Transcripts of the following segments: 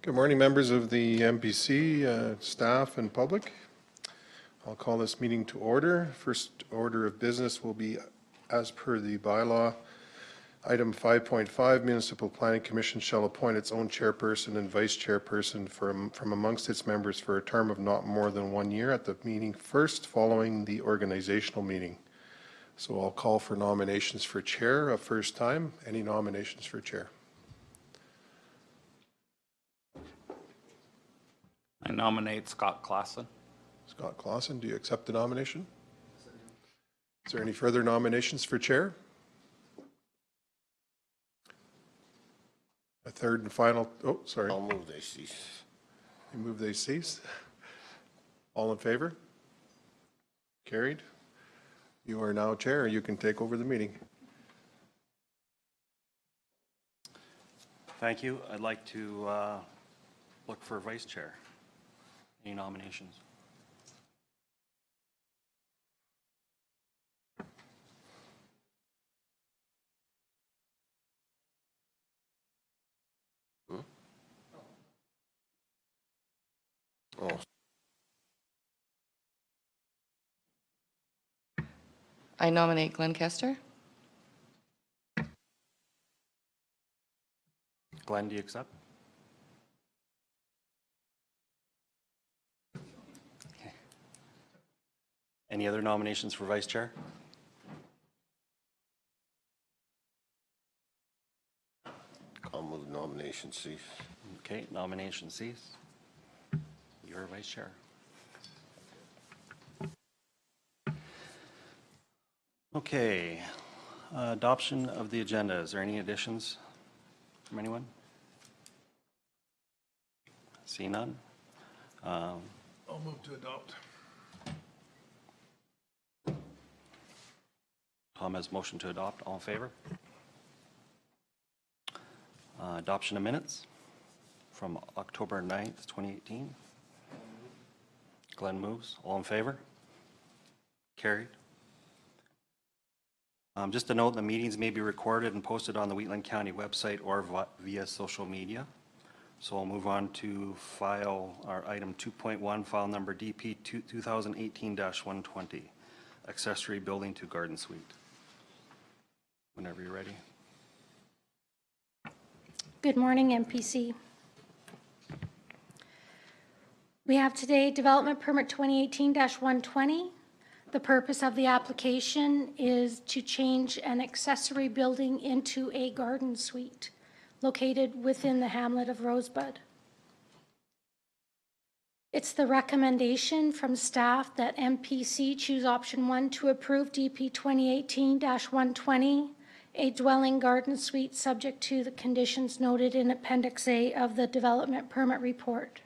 Good morning, members of the MPC, staff and public. I'll call this meeting to order. First order of business will be, as per the bylaw, item 5.5, Municipal Planning Commission shall appoint its own chairperson and vice chairperson from amongst its members for a term of not more than 1 year at the meeting first following the organizational meeting. So I'll call for nominations for chair a first time. Any nominations for chair? I nominate Scott Claassen. Scott Claassen, do you accept the nomination? Is there any further nominations for chair? A third and final, oh, sorry. I'll move they cease. You move they cease. All in favor? Carried. You are now chair. You can take over the meeting. Thank you. I'd like to look for vice chair. Any nominations? Oh, I nominate Glenn Kester. Glenn, do you accept? Okay. Any other nominations for vice chair? I'll move nomination cease. Okay, nomination cease. You're vice chair. Okay, adoption of the agenda. Is there any additions from anyone? See none? I'll move to adopt. Tom has motion to adopt. All in favor? Adoption of minutes from October 9th, 2018. Glenn moves. All in favor? Carried. Just a note, the meetings may be recorded and posted on the Wheatland County website or via social media. So I'll move on to file our item 2.1, file number DP 2018-120, accessory building to garden suite. Whenever you're ready. Good morning, MPC. We have today Development Permit 2018-120. The purpose of the application is to change an accessory building into a garden suite located within the hamlet of Rosebud. It's the recommendation from staff that MPC choose option 1 to approve DP 2018-120, a dwelling garden suite subject to the conditions noted in Appendix A of the Development Permit Report.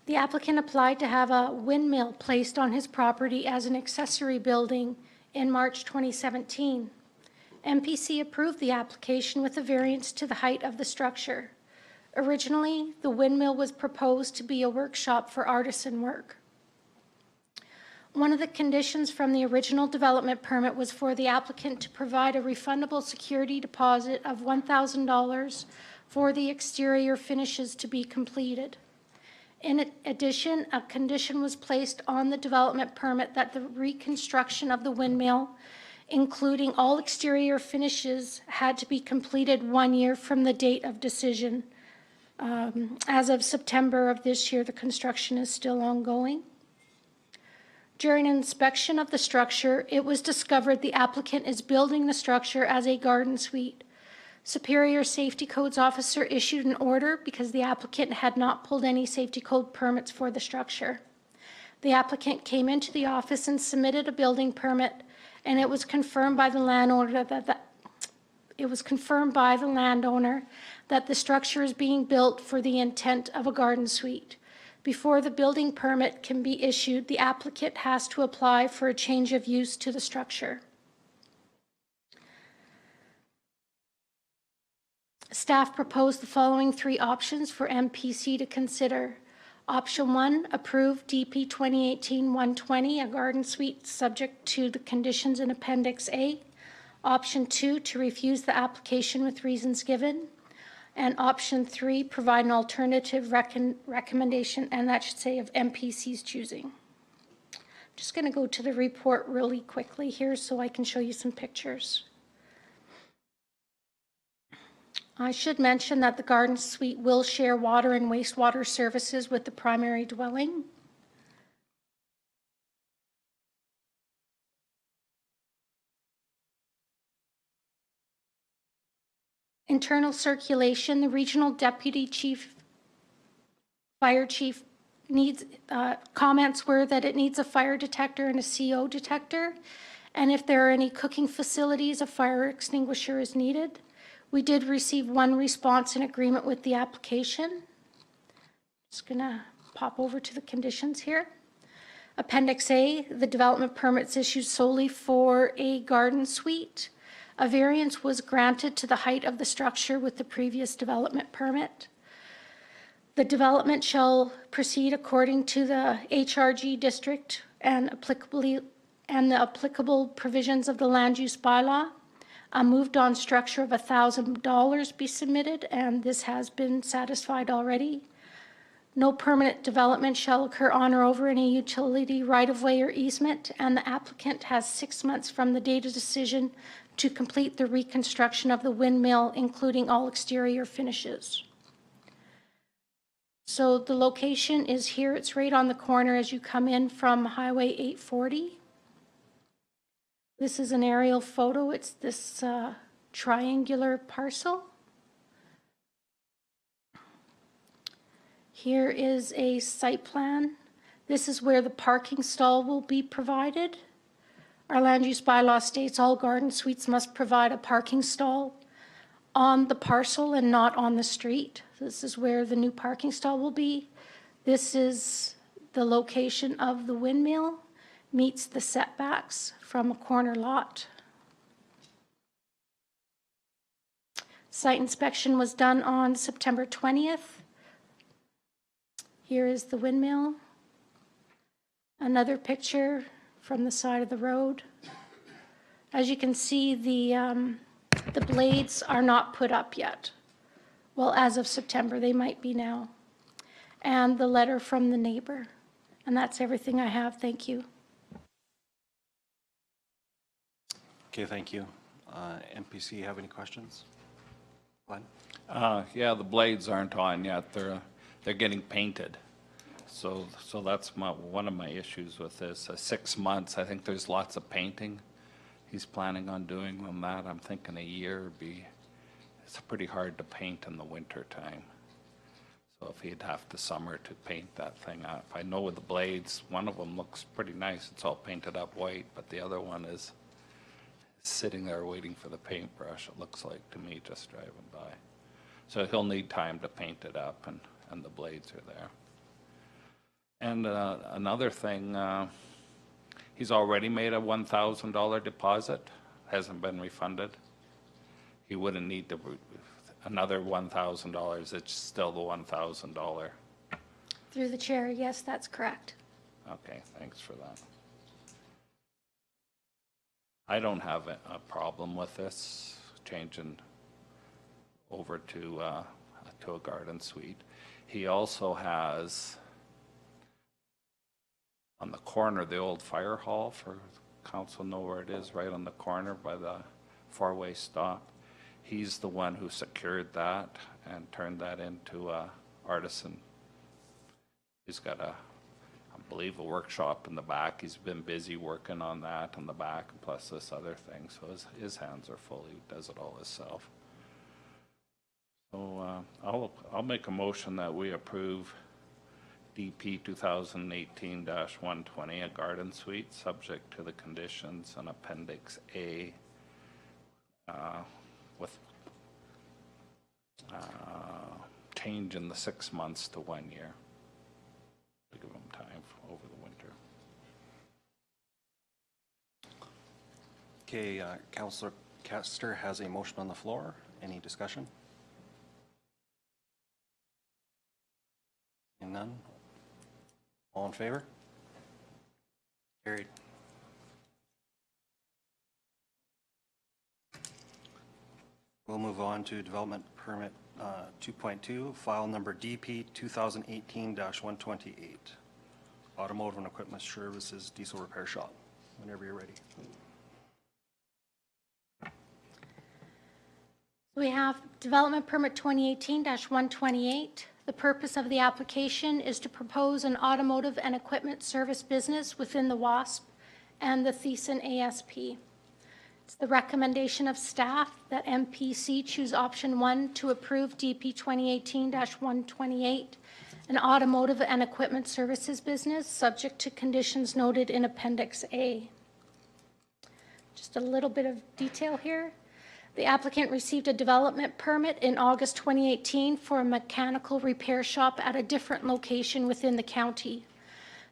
The applicant applied to have a windmill placed on his property as an accessory building in March 2017. MPC approved the application with a variance to the height of the structure. Originally, the windmill was proposed to be a workshop for artisan work. One of the conditions from the original development permit was for the applicant to provide a refundable security deposit of $1,000 for the exterior finishes to be completed. In addition, a condition was placed on the development permit that the reconstruction of the windmill, including all exterior finishes, had to be completed 1 year from the date of decision. As of September of this year, the construction is still ongoing. During inspection of the structure, it was discovered the applicant is building the structure as a garden suite. Superior Safety Codes Officer issued an order because the applicant had not pulled any safety code permits for the structure. The applicant came into the office and submitted a building permit, and it was confirmed by the landowner that the structure is being built for the intent of a garden suite. Before the building permit can be issued, the applicant has to apply for a change of use to the structure. Staff proposed the following 3 options for MPC to consider. Option 1, approve DP 2018-120, a garden suite subject to the conditions in Appendix A. Option 2, to refuse the application with reasons given. And option 3, provide an alternative recommendation, and that should say of MPC's choosing. Just going to go to the report really quickly here so I can show you some pictures. I should mention that the garden suite will share water and wastewater services with the primary dwelling. Internal circulation, the regional deputy chief, fire chief needs, comments were that it needs a fire detector and a CO detector. And if there are any cooking facilities, a fire extinguisher is needed. We did receive one response in agreement with the application. Just gonna pop over to the conditions here. Appendix A, the development permits issued solely for a garden suite. A variance was granted to the height of the structure with the previous development permit. The development shall proceed according to the HRG district and the applicable provisions of the land use bylaw. A moved on structure of $1,000 be submitted, and this has been satisfied already. No permanent development shall occur on or over any utility right-of-way or easement, and the applicant has 6 months from the date of decision to complete the reconstruction of the windmill, including all exterior finishes. So the location is here. It's right on the corner as you come in from Highway 840. This is an aerial photo. It's this triangular parcel. Here is a site plan. This is where the parking stall will be provided. Our land use bylaw states all garden suites must provide a parking stall on the parcel and not on the street. This is where the new parking stall will be. This is the location of the windmill, meets the setbacks from a corner lot. Site inspection was done on September 20th. Here is the windmill. Another picture from the side of the road. As you can see, the blades are not put up yet. Well, as of September, they might be now. And the letter from the neighbor. And that's everything I have. Thank you. Okay, thank you. MPC, have any questions? Glenn? Yeah, the blades aren't on yet. They're getting painted. So that's one of my issues with this. 6 months, I think there's lots of painting he's planning on doing on that. I'm thinking a year would be, it's pretty hard to paint in the winter time. So if he'd have the summer to paint that thing up. I know with the blades, one of them looks pretty nice. It's all painted up white, but the other one is sitting there waiting for the paintbrush, it looks like to me, just driving by. So he'll need time to paint it up, and the blades are there. And another thing, he's already made a $1,000 deposit, hasn't been refunded. He wouldn't need another $1,000, it's still the $1,000. Through the chair, yes, that's correct. Okay, thanks for that. I don't have a problem with this, changing over to a garden suite. He also has, on the corner, the old fire hall, for council know where it is, right on the corner by the four-way stop. He's the one who secured that and turned that into a artisan. He's got I believe, a workshop in the back. He's been busy working on that in the back, plus this other thing. So his hands are full. He does it all himself. So I'll make a motion that we approve DP 2018-120, a garden suite, subject to the conditions in Appendix A, with change in the 6 months to 1 year. To give them time over the winter. Okay, Councillor Kester has a motion on the floor. Any discussion? Seeing none? All in favor? Carried. We'll move on to development permit 2.2, file number DP 2018-128, automotive and equipment services diesel repair shop. Whenever you're ready. We have development permit 2018-128. The purpose of the application is to propose an automotive and equipment service business within the WASP and the Thiessen ASP. It's the recommendation of staff that MPC choose option 1 to approve DP 2018-128, an automotive and equipment services business subject to conditions noted in Appendix A. Just a little bit of detail here. The applicant received a development permit in August 2018 for a mechanical repair shop at a different location within the county.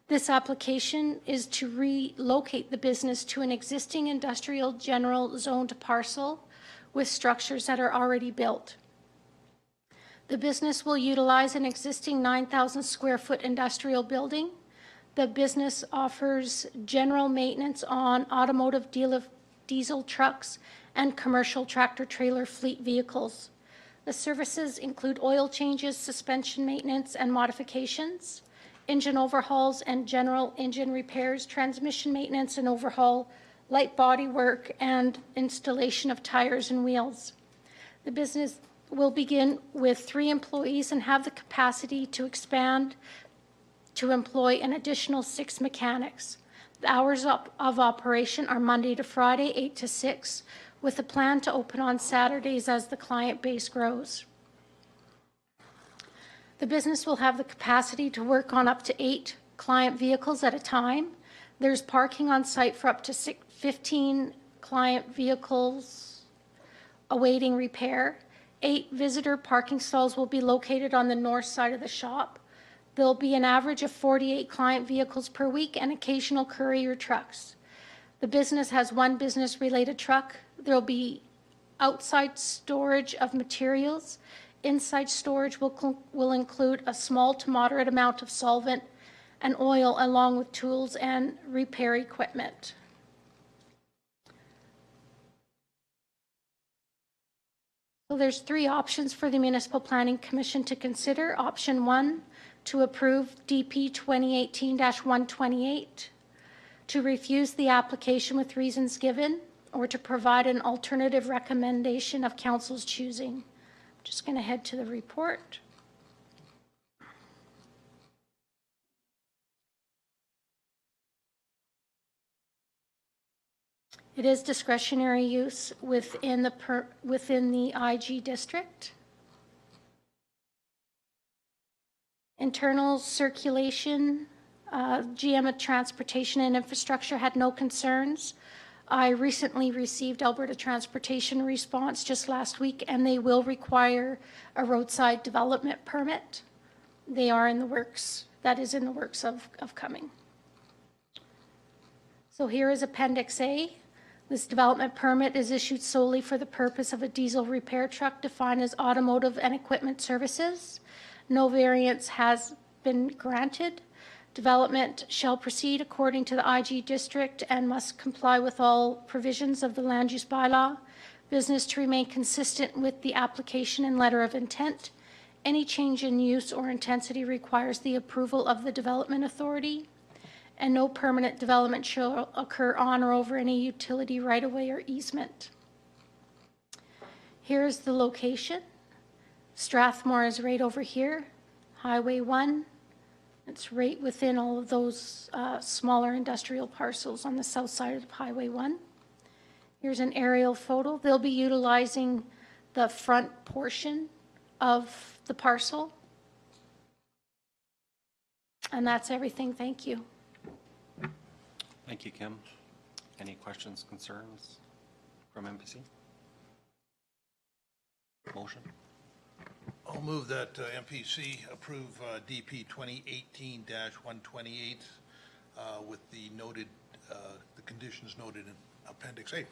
This application is to relocate the business to an existing industrial general zoned parcel with structures that are already built. The business will utilize an existing 9,000 square foot industrial building. The business offers general maintenance on automotive diesel trucks and commercial tractor-trailer fleet vehicles. The services include oil changes, suspension maintenance and modifications, engine overhauls and general engine repairs, transmission maintenance and overhaul, light body work, and installation of tires and wheels. The business will begin with 3 employees and have the capacity to expand to employ an additional 6 mechanics. The hours of operation are Monday to Friday, 8 to 6, with a plan to open on Saturdays as the client base grows. The business will have the capacity to work on up to 8 client vehicles at a time. There's parking on site for up to 15 client vehicles awaiting repair. 8 visitor parking stalls will be located on the north side of the shop. There'll be an average of 48 client vehicles per week and occasional courier trucks. The business has 1 business-related truck. There'll be outside storage of materials. Inside storage will include a small to moderate amount of solvent and oil, along with tools and repair equipment. So there's 3 options for the Municipal Planning Commission to consider. Option 1, to approve DP 2018-128, to refuse the application with reasons given, or to provide an alternative recommendation of council's choosing. I'm just going to head to the report. It is discretionary use within the IG district. Internal circulation, GM of Transportation and Infrastructure had no concerns. I recently received Alberta Transportation response just last week, and they will require a roadside development permit. They are in the works. That is in the works of coming. So here is Appendix A. This development permit is issued solely for the purpose of a diesel repair truck defined as automotive and equipment services. No variance has been granted. Development shall proceed according to the IG district and must comply with all provisions of the land use bylaw. Business to remain consistent with the application and letter of intent. Any change in use or intensity requires the approval of the development authority, and no permanent development shall occur on or over any utility right-of-way or easement. Here's the location. Strathmore is right over here, Highway 1. It's right within all of those smaller industrial parcels on the south side of Highway 1. Here's an aerial photo. They'll be utilizing the front portion of the parcel. And that's everything. Thank you. Thank you, Kim. Any questions, concerns from MPC? Motion? I'll move that MPC approve DP 2018-128 with the noted, the conditions noted in Appendix A.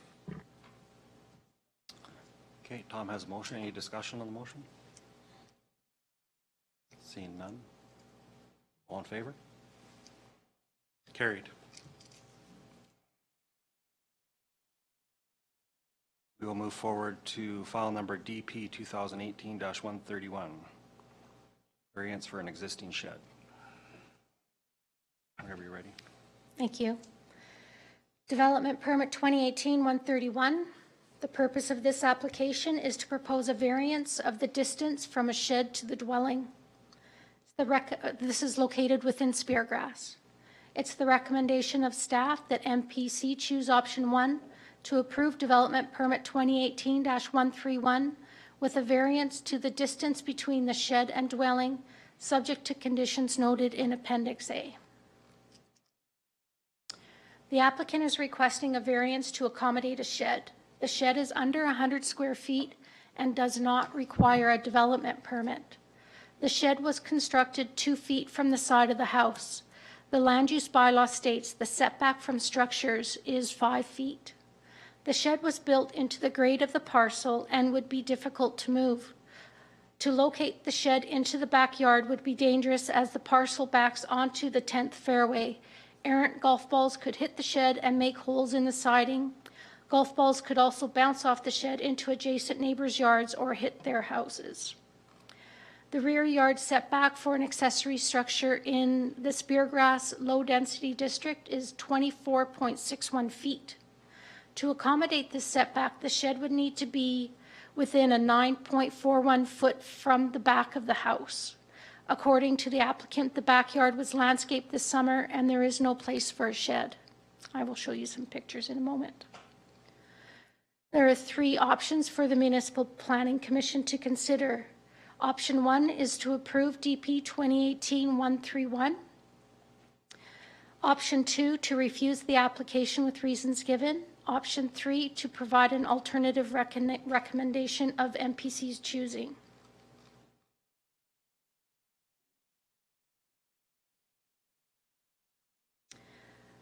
Okay, Tom has a motion. Any discussion on the motion? Seeing none. All in favor? Carried. We will move forward to file number DP 2018-131, variance for an existing shed. Whenever you're ready. Thank you. Development Permit 2018-131. The purpose of this application is to propose a variance of the distance from a shed to the dwelling. This is located within Speargrass. It's the recommendation of staff that MPC choose option 1 to approve Development Permit 2018-131 with a variance to the distance between the shed and dwelling, subject to conditions noted in Appendix A. The applicant is requesting a variance to accommodate a shed. The shed is under 100 square feet and does not require a development permit. The shed was constructed 2 feet from the side of the house. The land use bylaw states the setback from structures is 5 feet. The shed was built into the grade of the parcel and would be difficult to move. To locate the shed into the backyard would be dangerous as the parcel backs onto the 10th fairway. Errant golf balls could hit the shed and make holes in the siding. Golf balls could also bounce off the shed into adjacent neighbors' yards or hit their houses. The rear yard setback for an accessory structure in the Speargrass low-density district is 24.61 feet. To accommodate this setback, the shed would need to be within a 9.41 foot from the back of the house. According to the applicant, the backyard was landscaped this summer and there is no place for a shed. I will show you some pictures in a moment. There are 3 options for the Municipal Planning Commission to consider. Option 1 is to approve DP 2018-131. Option 2, to refuse the application with reasons given. Option 3, to provide an alternative recommendation of MPC's choosing.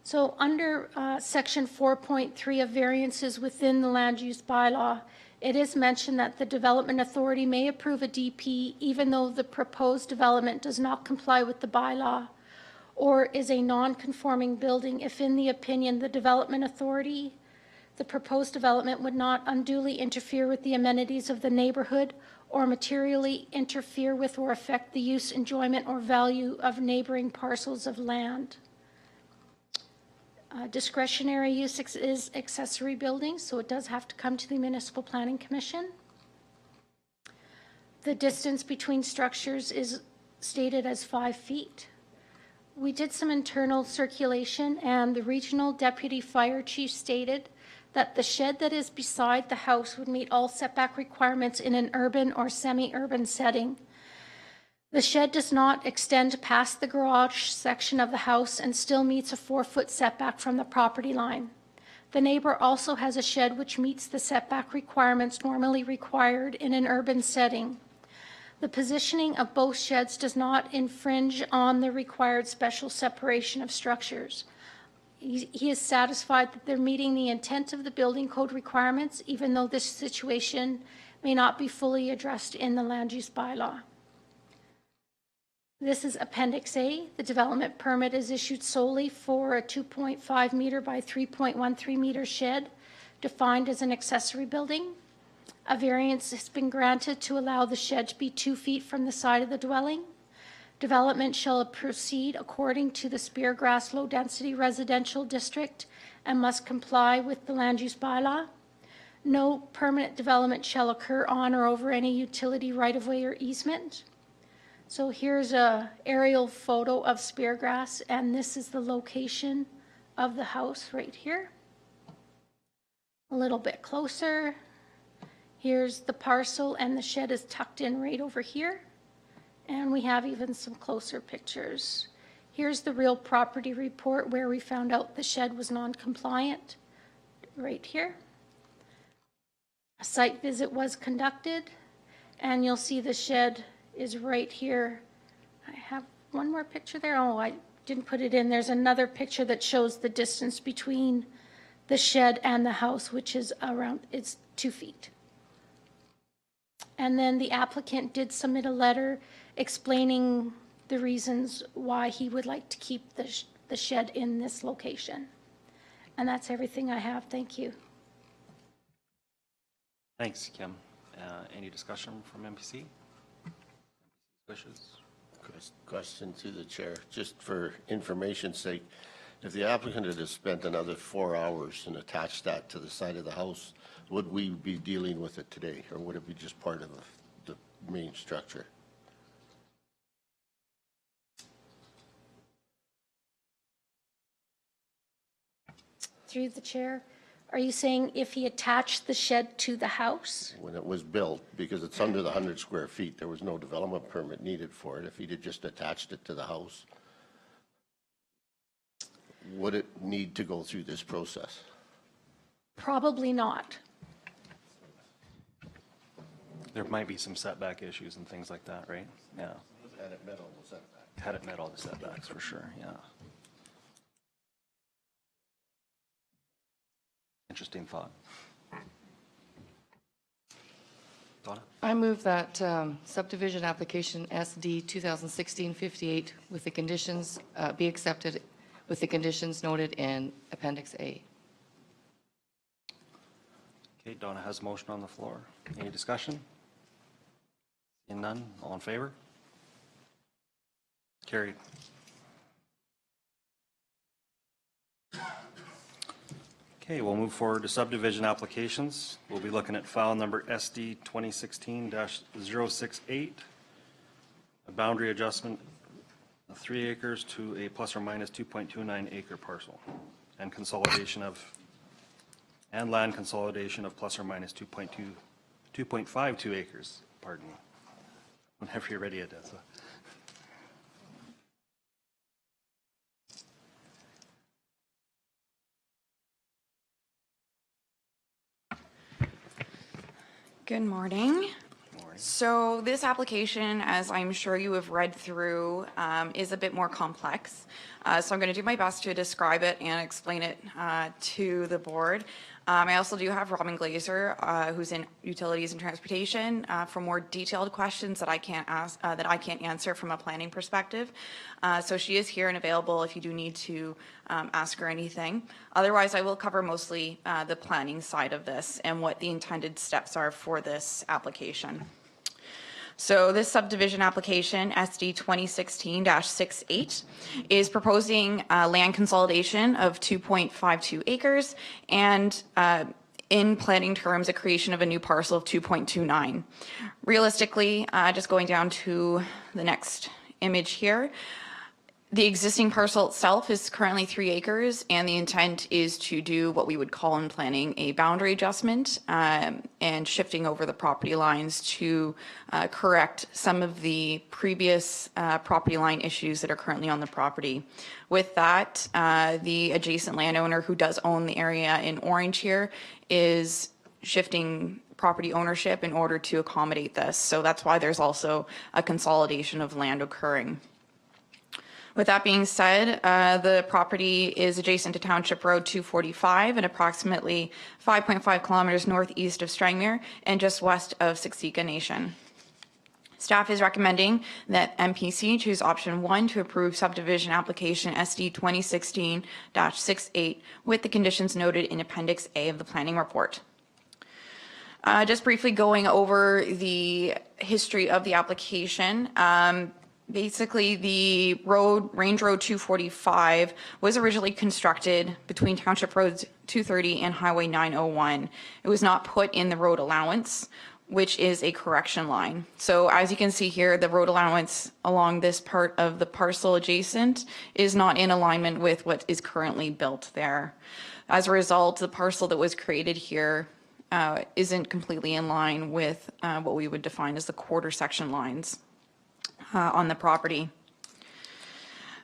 So under section 4.3 of variances within the land use bylaw, it is mentioned that the development authority may approve a DP even though the proposed development does not comply with the bylaw or is a non-conforming building if, in the opinion, the development authority, the proposed development would not unduly interfere with the amenities of the neighborhood or materially interfere with or affect the use, enjoyment, or value of neighboring parcels of land. Discretionary use is accessory buildings, so it does have to come to the Municipal Planning Commission. The distance between structures is stated as 5 feet. We did some internal circulation, and the regional deputy fire chief stated that the shed that is beside the house would meet all setback requirements in an urban or semi-urban setting. The shed does not extend past the garage section of the house and still meets a 4-foot setback from the property line. The neighbor also has a shed which meets the setback requirements normally required in an urban setting. The positioning of both sheds does not infringe on the required special separation of structures. He is satisfied that they're meeting the intent of the building code requirements, even though this situation may not be fully addressed in the land use bylaw. This is Appendix A. The development permit is issued solely for a 2.5 meter by 3.13 meter shed defined as an accessory building. A variance has been granted to allow the shed to be 2 feet from the side of the dwelling. Development shall proceed according to the Speargrass Low Density Residential District and must comply with the land use bylaw. No permanent development shall occur on or over any utility right-of-way or easement. So here's an aerial photo of Speargrass, and this is the location of the house right here. A little bit closer. Here's the parcel, and the shed is tucked in right over here. And we have even some closer pictures. Here's the real property report where we found out the shed was non-compliant, right here. A site visit was conducted, and you'll see the shed is right here. I have one more picture there. Oh, I didn't put it in. There's another picture that shows the distance between the shed and the house, which is around, it's 2 feet. And then the applicant did submit a letter explaining the reasons why he would like to keep the shed in this location. And that's everything I have. Thank you. Thanks, Kim. Any discussion from MPC? Wishes? Question to the chair, just for information's sake. If the applicant had spent another 4 hours and attached that to the side of the house, would we be dealing with it today, or would it be just part of the main structure? Through the chair, are you saying if he attached the shed to the house? When it was built, because it's under the 100 square feet, there was no development permit needed for it. If he'd had just attached it to the house, would it need to go through this process? Probably not. There might be some setback issues and things like that, right? Yeah. Had it met all the setbacks. Had it met all the setbacks, for sure, yeah. Interesting thought. Donna? I move that subdivision application SD 2016-58 with the conditions, be accepted with the conditions noted in Appendix A. Okay, Donna has a motion on the floor. Any discussion? Seeing none, all in favor? Carried. Okay, we'll move forward to subdivision applications. We'll be looking at file number SD 2016-068, a boundary adjustment of 3 acres to a plus or minus 2.29 acre parcel, and consolidation of, and land consolidation of plus or minus 2.52 acres, pardon me. Whenever you're ready, Odessa. Good morning. So this application, as I'm sure you have read through, is a bit more complex. So I'm going to do my best to describe it and explain it to the board. I also do have Robin Glazer, who's in Utilities and Transportation, for more detailed questions that I can't answer from a planning perspective. So she is here and available if you do need to ask her anything. Otherwise, I will cover mostly the planning side of this and what the intended steps are for this application. So this subdivision application, SD 2016-68, is proposing land consolidation of 2.52 acres and in planning terms, a creation of a new parcel of 2.29. Realistically, just going down to the next image here, the existing parcel itself is currently 3 acres, and the intent is to do what we would call in planning a boundary adjustment and shifting over the property lines to correct some of the previous property line issues that are currently on the property. With that, the adjacent landowner who does own the area in orange here is shifting property ownership in order to accommodate this. So that's why there's also a consolidation of land occurring. With that being said, the property is adjacent to Township Road 245 and approximately 5.5 kilometers northeast of Strangmere and just west of Siksika Nation. Staff is recommending that MPC choose option 1 to approve subdivision application SD 2016-68 with the conditions noted in Appendix A of the planning report. Just briefly going over the history of the application. Basically, the Range Road 245 was originally constructed between Township Roads 230 and Highway 901. It was not put in the road allowance, which is a correction line. So as you can see here, the road allowance along this part of the parcel adjacent is not in alignment with what is currently built there. As a result, the parcel that was created here isn't completely in line with what we would define as the quarter section lines on the property.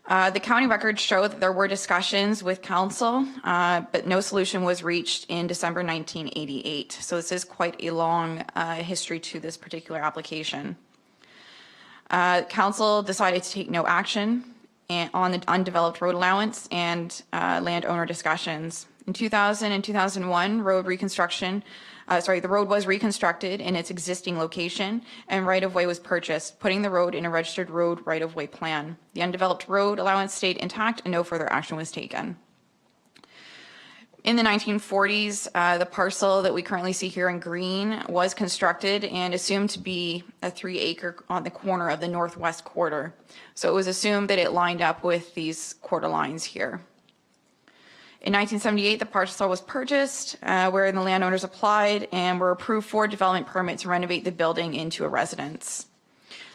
The county records show that there were discussions with council, but no solution was reached in December 1988. So this is quite a long history to this particular application. Council decided to take no action on the undeveloped road allowance and landowner discussions. In 2000 and 2001, the road was reconstructed in its existing location and right-of-way was purchased, putting the road in a registered road right-of-way plan. The undeveloped road allowance stayed intact and no further action was taken. In the 1940s, the parcel that we currently see here in green was constructed and assumed to be a 3-acre on the corner of the northwest quarter. So it was assumed that it lined up with these quarter lines here. In 1978, the parcel was purchased, where the landowners applied and were approved for development permit to renovate the building into a residence.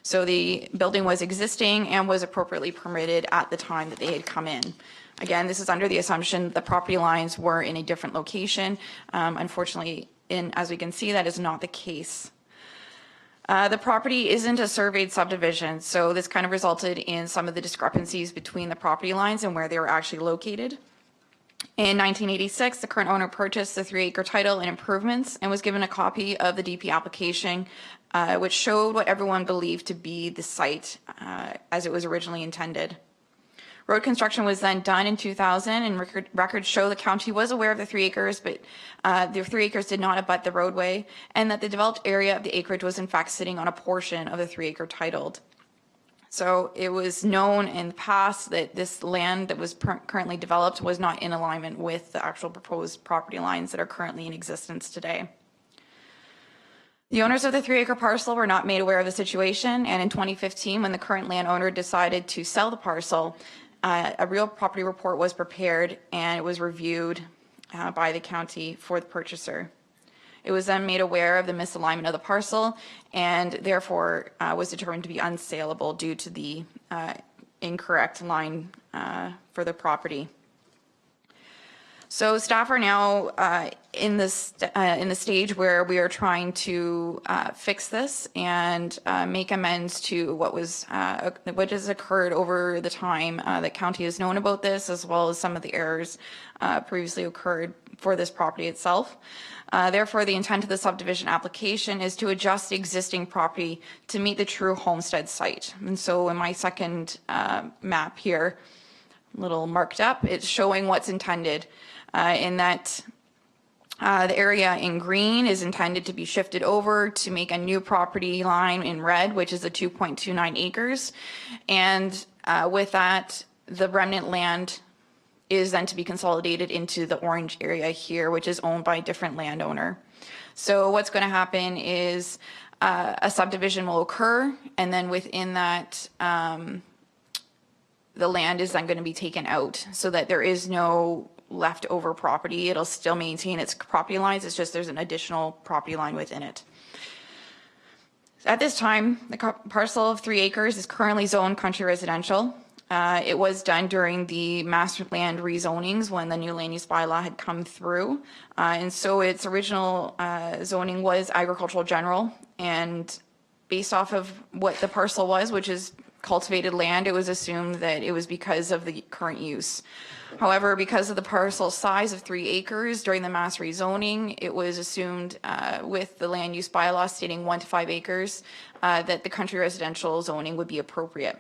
So the building was existing and was appropriately permitted at the time that they had come in. Again, this is under the assumption the property lines were in a different location. Unfortunately, as we can see, that is not the case. The property isn't a surveyed subdivision, so this kind of resulted in some of the discrepancies between the property lines and where they were actually located. In 1986, the current owner purchased the 3-acre title and improvements and was given a copy of the DP application, which showed what everyone believed to be the site as it was originally intended. Road construction was then done in 2000, and records show the county was aware of the 3 acres, but the 3 acres did not abut the roadway, and that the developed area of the acreage was in fact sitting on a portion of the 3-acre titled. So it was known in the past that this land that was currently developed was not in alignment with the actual proposed property lines that are currently in existence today. The owners of the 3-acre parcel were not made aware of the situation, and in 2015, when the current landowner decided to sell the parcel, a real property report was prepared and it was reviewed by the county for the purchaser. It was then made aware of the misalignment of the parcel and therefore was determined to be unsaleable due to the incorrect line for the property. So staff are now in the stage where we are trying to fix this and make amends to what has occurred over the time that county has known about this, as well as some of the errors previously occurred for this property itself. Therefore, the intent of the subdivision application is to adjust the existing property to meet the true homestead site. And so in my second map here, little marked up, it's showing what's intended. In that the area in green is intended to be shifted over to make a new property line in red, which is the 2.29 acres. And with that, the remnant land is then to be consolidated into the orange area here, which is owned by a different landowner. So what's going to happen is a subdivision will occur, and then within that, the land is then going to be taken out so that there is no leftover property. It'll still maintain its property lines. It's just there's an additional property line within it. At this time, the parcel of 3 acres is currently zoned country residential. It was done during the master land rezonings when the new land use bylaw had come through. And so its original zoning was agricultural general, and based off of what the parcel was, which is cultivated land, it was assumed that it was because of the current use. However, because of the parcel size of 3 acres during the mass rezoning, it was assumed with the land use bylaw stating 1 to 5 acres that the country residential zoning would be appropriate.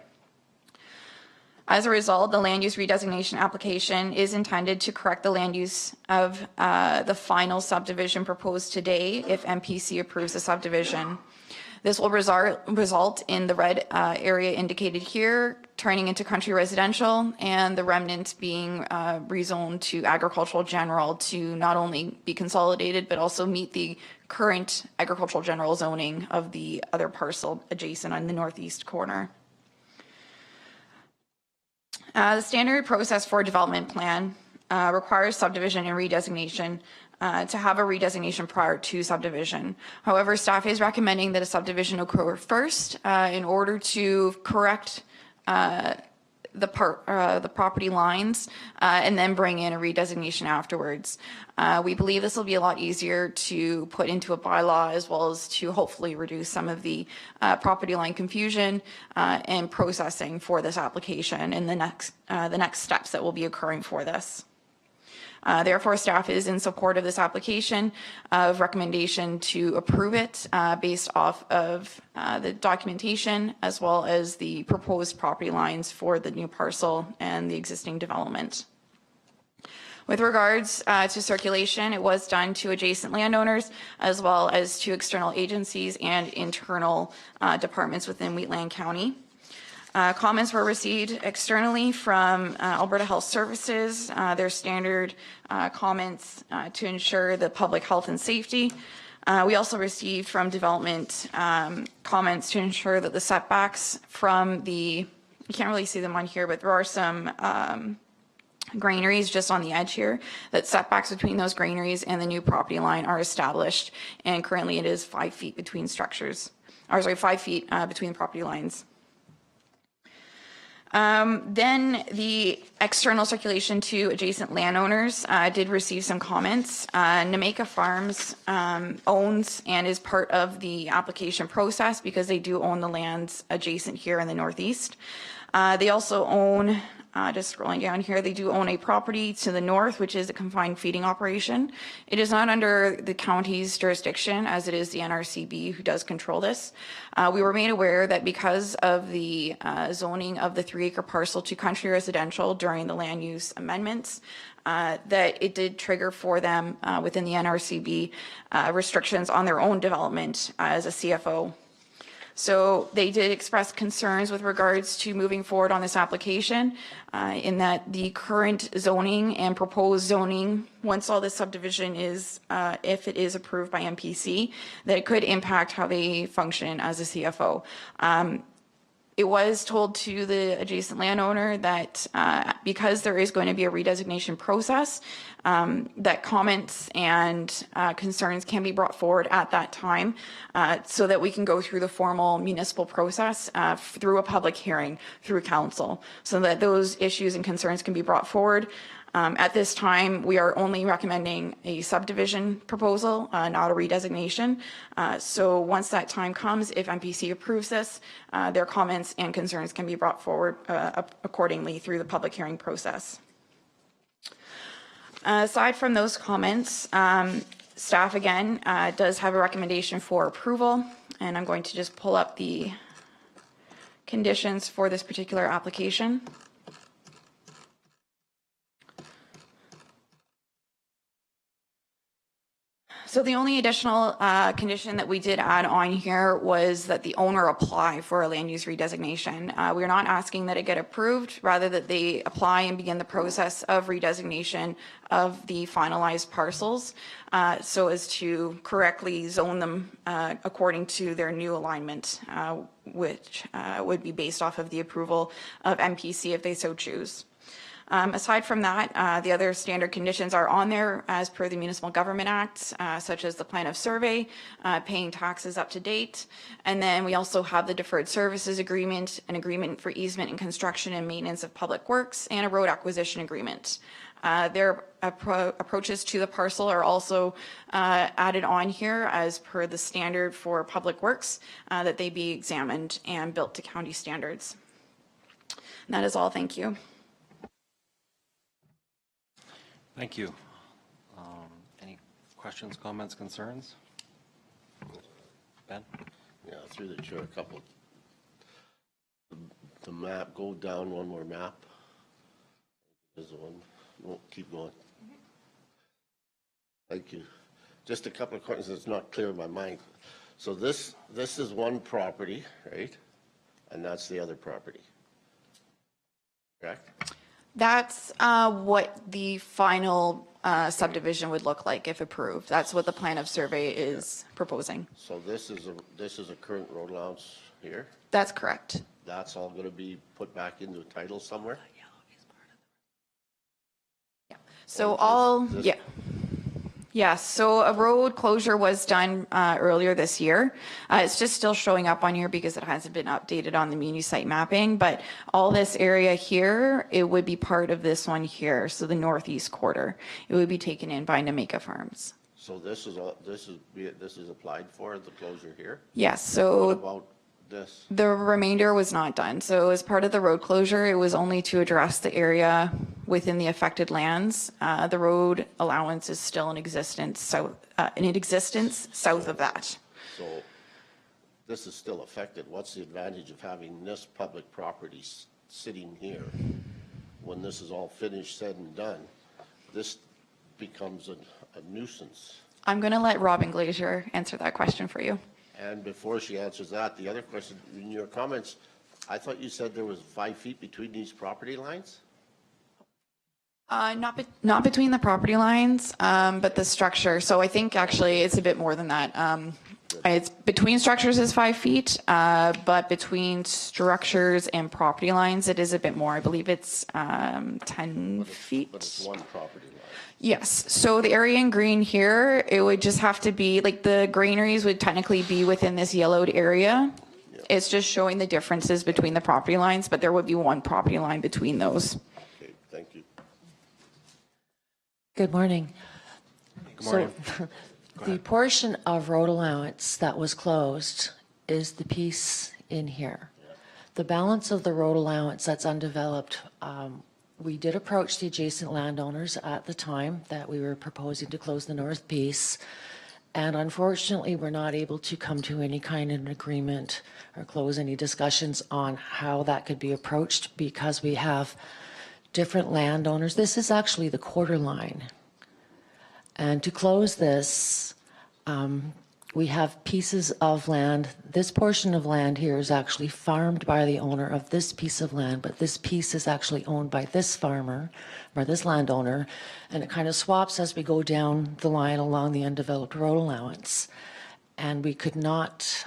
As a result, the land use redesignation application is intended to correct the land use of the final subdivision proposed today if MPC approves the subdivision. This will result in the red area indicated here turning into country residential, and the remnant being rezoned to agricultural general to not only be consolidated but also meet the current agricultural general zoning of the other parcel adjacent on the northeast corner. The standard process for a development plan requires subdivision and redesignation to have a redesignation prior to subdivision. However, staff is recommending that a subdivision occur first in order to correct the property lines and then bring in a redesignation afterwards. We believe this will be a lot easier to put into a bylaw, as well as to hopefully reduce some of the property line confusion and processing for this application and the next steps that will be occurring for this. Therefore, staff is in support of this application of recommendation to approve it based off of the documentation as well as the proposed property lines for the new parcel and the existing development. With regards to circulation, it was done to adjacent landowners as well as to external agencies and internal departments within Wheatland County. Comments were received externally from Alberta Health Services, their standard comments to ensure the public health and safety. We also received from development comments to ensure that the setbacks from the, you can't really see them on here, but there are some granaries just on the edge here, that setbacks between those granaries and the new property line are established. And currently it is 5 feet between structures, or sorry, 5 feet between the property lines. Then the external circulation to adjacent landowners did receive some comments. Nameka Farms owns and is part of the application process because they do own the lands adjacent here in the northeast. They also own, just scrolling down here, they do own a property to the north, which is a confined feeding operation. It is not under the county's jurisdiction, as it is the NRCB who does control this. We were made aware that because of the zoning of the 3-acre parcel to country residential during the land use amendments, that it did trigger for them within the NRCB restrictions on their own development as a CFO. So they did express concerns with regards to moving forward on this application in that the current zoning and proposed zoning, once all this subdivision is, if it is approved by MPC, that it could impact how they function as a CFO. It was told to the adjacent landowner that because there is going to be a redesignation process, that comments and concerns can be brought forward at that time so that we can go through the formal municipal process through a public hearing through council, so that those issues and concerns can be brought forward. At this time, we are only recommending a subdivision proposal, not a redesignation. So once that time comes, if MPC approves this, their comments and concerns can be brought forward accordingly through the public hearing process. Aside from those comments, staff again does have a recommendation for approval, and I'm going to just pull up the conditions for this particular application. So the only additional condition that we did add on here was that the owner apply for a land use redesignation. We're not asking that it get approved, rather that they apply and begin the process of redesignation of the finalized parcels so as to correctly zone them according to their new alignment, which would be based off of the approval of MPC if they so choose. Aside from that, the other standard conditions are on there as per the Municipal Government Act, such as the plan of survey, paying taxes up to date. And then we also have the deferred services agreement, an agreement for easement and construction and maintenance of public works, and a road acquisition agreement. Their approaches to the parcel are also added on here as per the standard for public works, that they be examined and built to county standards. And that is all. Thank you. Thank you. Any questions, comments, concerns? Ben? Yeah, through the chair, a couple. The map, go down one more map. There's the one. No, keep going. Thank you. Just a couple of questions that's not clear in my mind. So this is one property, right? And that's the other property. Correct? That's what the final subdivision would look like if approved. That's what the plan of survey is proposing. So this is a current road allowance here. That's correct. That's all going to be put back into a title somewhere. Yeah. So all, yeah. Yeah, so a road closure was done earlier this year. It's just still showing up on here because it hasn't been updated on the muni site mapping, but all this area here, it would be part of this one here, so the northeast quarter. It would be taken in by Nameka Farms. So this is applied for, the closure here? Yes, so What about this? the remainder was not done. So as part of the road closure, it was only to address the area within the affected lands. The road allowance is still in existence south of that. So this is still affected. What's the advantage of having this public property sitting here? When this is all finished, said and done, this becomes a nuisance. I'm going to let Robin Glazier answer that question for you. And before she answers that, the other question, in your comments, I thought you said there was 5 feet between these property lines? Not between the property lines, but the structure. So I think actually it's a bit more than that. It's between structures is 5 feet, but between structures and property lines, it is a bit more. I believe it's 10 feet. But it's one property line. Yes. So the area in green here, it would just have to be like the granaries would technically be within this yellowed area. It's just showing the differences between the property lines, but there would be one property line between those. Okay, thank you. Good morning. Good morning. So the portion of road allowance that was closed is the piece in here. The balance of the road allowance that's undeveloped, we did approach the adjacent landowners at the time that we were proposing to close the north piece. And unfortunately, we're not able to come to any kind of an agreement or close any discussions on how that could be approached because we have different landowners. This is actually the quarter line. And to close this, we have pieces of land. This portion of land here is actually farmed by the owner of this piece of land, but this piece is actually owned by this farmer or this landowner, and it kind of swaps as we go down the line along the undeveloped road allowance. And we could not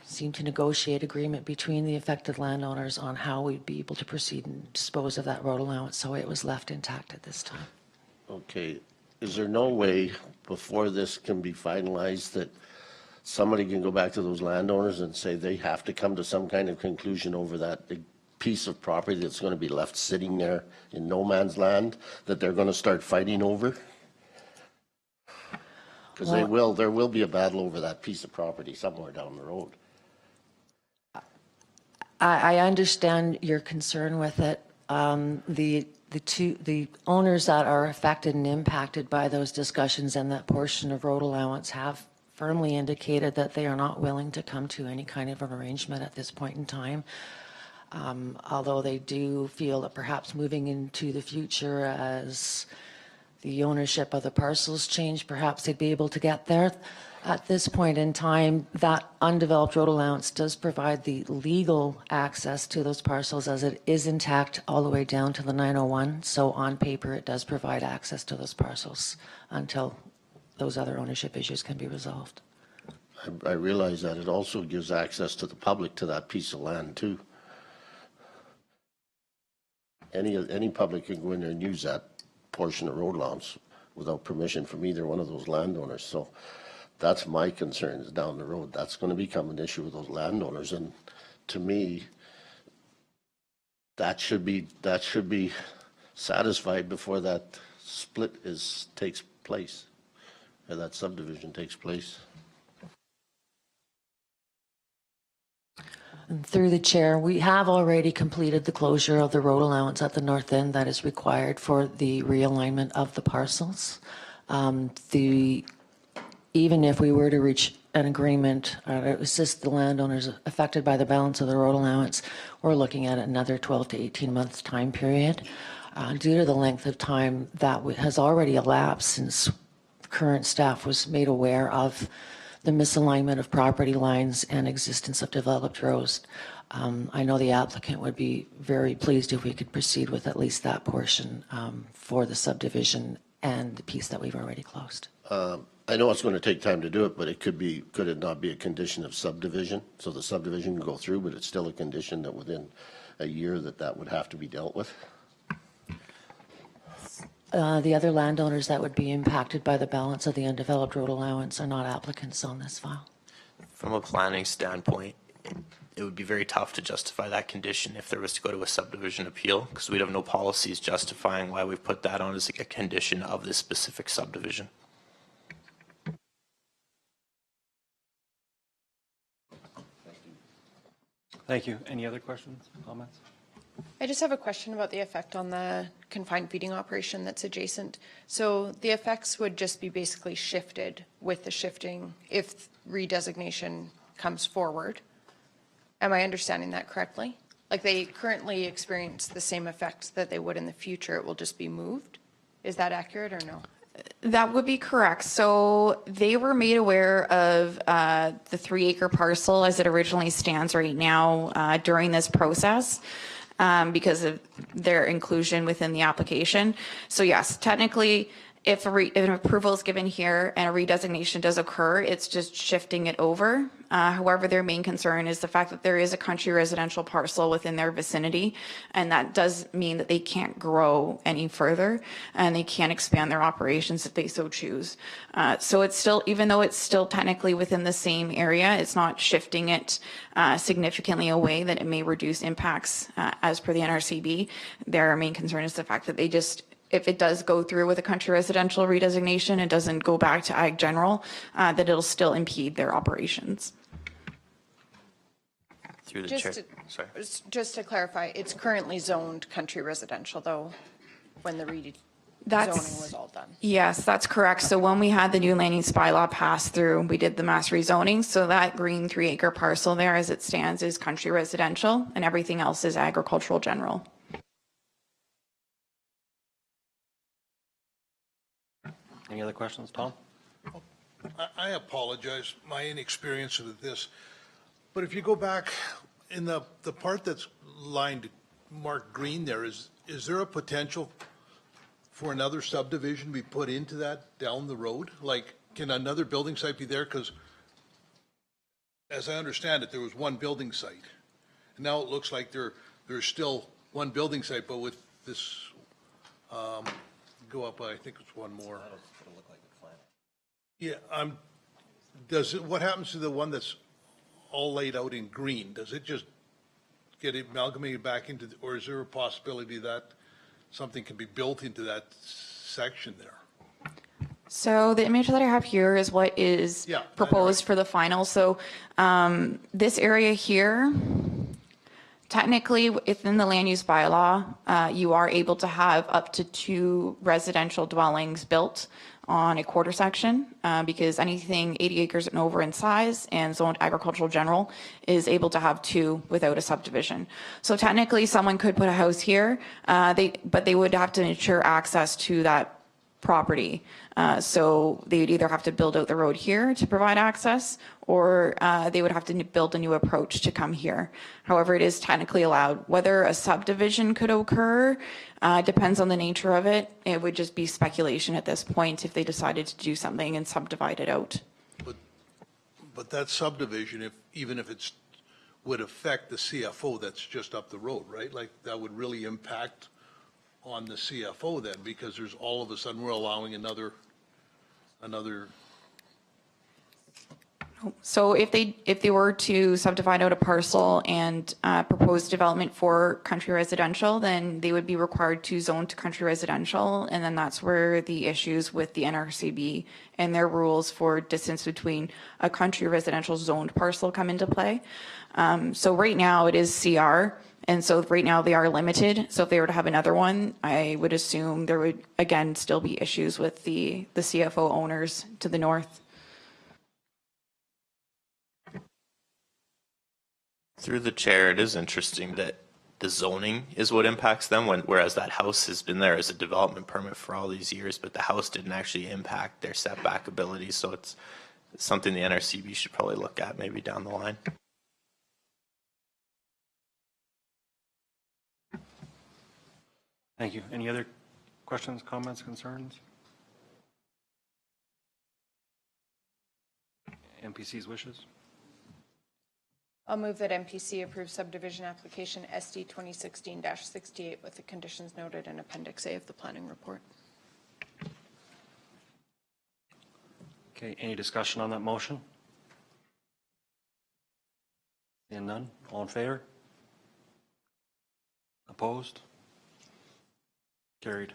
seem to negotiate agreement between the affected landowners on how we'd be able to proceed and dispose of that road allowance, so it was left intact at this time. Okay, is there no way before this can be finalized that somebody can go back to those landowners and say they have to come to some kind of conclusion over that big piece of property that's going to be left sitting there in no man's land that they're going to start fighting over? Because there will be a battle over that piece of property somewhere down the road. I understand your concern with it. The owners that are affected and impacted by those discussions and that portion of road allowance have firmly indicated that they are not willing to come to any kind of an arrangement at this point in time. Although they do feel that perhaps moving into the future as the ownership of the parcels change, perhaps they'd be able to get there. At this point in time, that undeveloped road allowance does provide the legal access to those parcels as it is intact all the way down to the 901. So on paper, it does provide access to those parcels until those other ownership issues can be resolved. I realize that it also gives access to the public to that piece of land too. Any public can go in there and use that portion of road allowance without permission from either one of those landowners. So that's my concern is down the road. That's going to become an issue with those landowners. And to me, that should be satisfied before that split takes place, or that subdivision takes place. And through the chair, we have already completed the closure of the road allowance at the north end that is required for the realignment of the parcels. Even if we were to reach an agreement or assist the landowners affected by the balance of the road allowance, we're looking at another 12 to 18 months time period. Due to the length of time that has already elapsed since current staff was made aware of the misalignment of property lines and existence of developed roads. I know the applicant would be very pleased if we could proceed with at least that portion for the subdivision and the piece that we've already closed. I know it's going to take time to do it, but could it not be a condition of subdivision? So the subdivision can go through, but it's still a condition that within a year that would have to be dealt with? The other landowners that would be impacted by the balance of the undeveloped road allowance are not applicants on this file. From a planning standpoint, it would be very tough to justify that condition if there was to go to a subdivision appeal, because we'd have no policies justifying why we've put that on as a condition of this specific subdivision. Thank you. Any other questions, comments? I just have a question about the effect on the confined feeding operation that's adjacent. So the effects would just be basically shifted with the shifting if redesignation comes forward. Am I understanding that correctly? Like they currently experience the same effects that they would in the future, it will just be moved? Is that accurate or no? That would be correct. So they were made aware of the 3-acre parcel as it originally stands right now during this process because of their inclusion within the application. So yes, technically, if an approval is given here and a redesignation does occur, it's just shifting it over. However, their main concern is the fact that there is a country residential parcel within their vicinity, and that does mean that they can't grow any further and they can't expand their operations if they so choose. So it's still, even though it's still technically within the same area, it's not shifting it significantly away that it may reduce impacts as per the NRCB. Their main concern is the fact that they just, if it does go through with a country residential redesignation, it doesn't go back to ag general, that it'll still impede their operations. Through the Just chair. to- Sorry. Just to clarify, it's currently zoned country residential, though, when the rezoning That's- was all done. Yes, that's correct. So when we had the new land use bylaw pass through, we did the mass rezoning. So that green 3-acre parcel there as it stands is country residential and everything else is agricultural general. Any other questions, Tom? I apologize, my inexperience with this, but if you go back in the part that's lined, marked green there, is there a potential for another subdivision to be put into that down the road? Like, can another building site be there? Because as I understand it, there was one building site. And now it looks like there's still one building site, but with this, go up, I think it's one more. Yeah, what happens to the one that's all laid out in green? Does it just get amalgamated back into, or is there a possibility that something can be built into that section there? So the image that I have here is what is Yeah, proposed for the final. So this area here, technically within the land use bylaw, you are able to have up to 2 residential dwellings built on a quarter section because anything 80 acres and over in size and zoned agricultural general is able to have 2 without a subdivision. So technically someone could put a house here, but they would have to ensure access to that property. So they would either have to build out the road here to provide access or they would have to build a new approach to come here. However, it is technically allowed. Whether a subdivision could occur depends on the nature of it. It would just be speculation at this point if they decided to do something and subdivide it out. But that subdivision, even if it's, would affect the CFO that's just up the road, right? Like, that would really impact on the CFO then, because there's all of a sudden we're allowing another. So if they were to subdivide out a parcel and propose development for country residential, then they would be required to zone to country residential. And then that's where the issues with the NRCB and their rules for distance between a country residential zoned parcel come into play. So right now it is CR. And so right now they are limited. So if they were to have another one, I would assume there would, again, still be issues with the CFO owners to the north. Through the chair, it is interesting that the zoning is what impacts them, whereas that house has been there as a development permit for all these years, but the house didn't actually impact their setback abilities. So it's something the NRCB should probably look at maybe down the line. Thank you. Any other questions, comments, concerns? MPC's wishes? I'll move that MPC approve subdivision application SD 2016-68 with the conditions noted in Appendix A of the planning report. Okay, any discussion on that motion? Seeing none, all in favor? Opposed? Carried.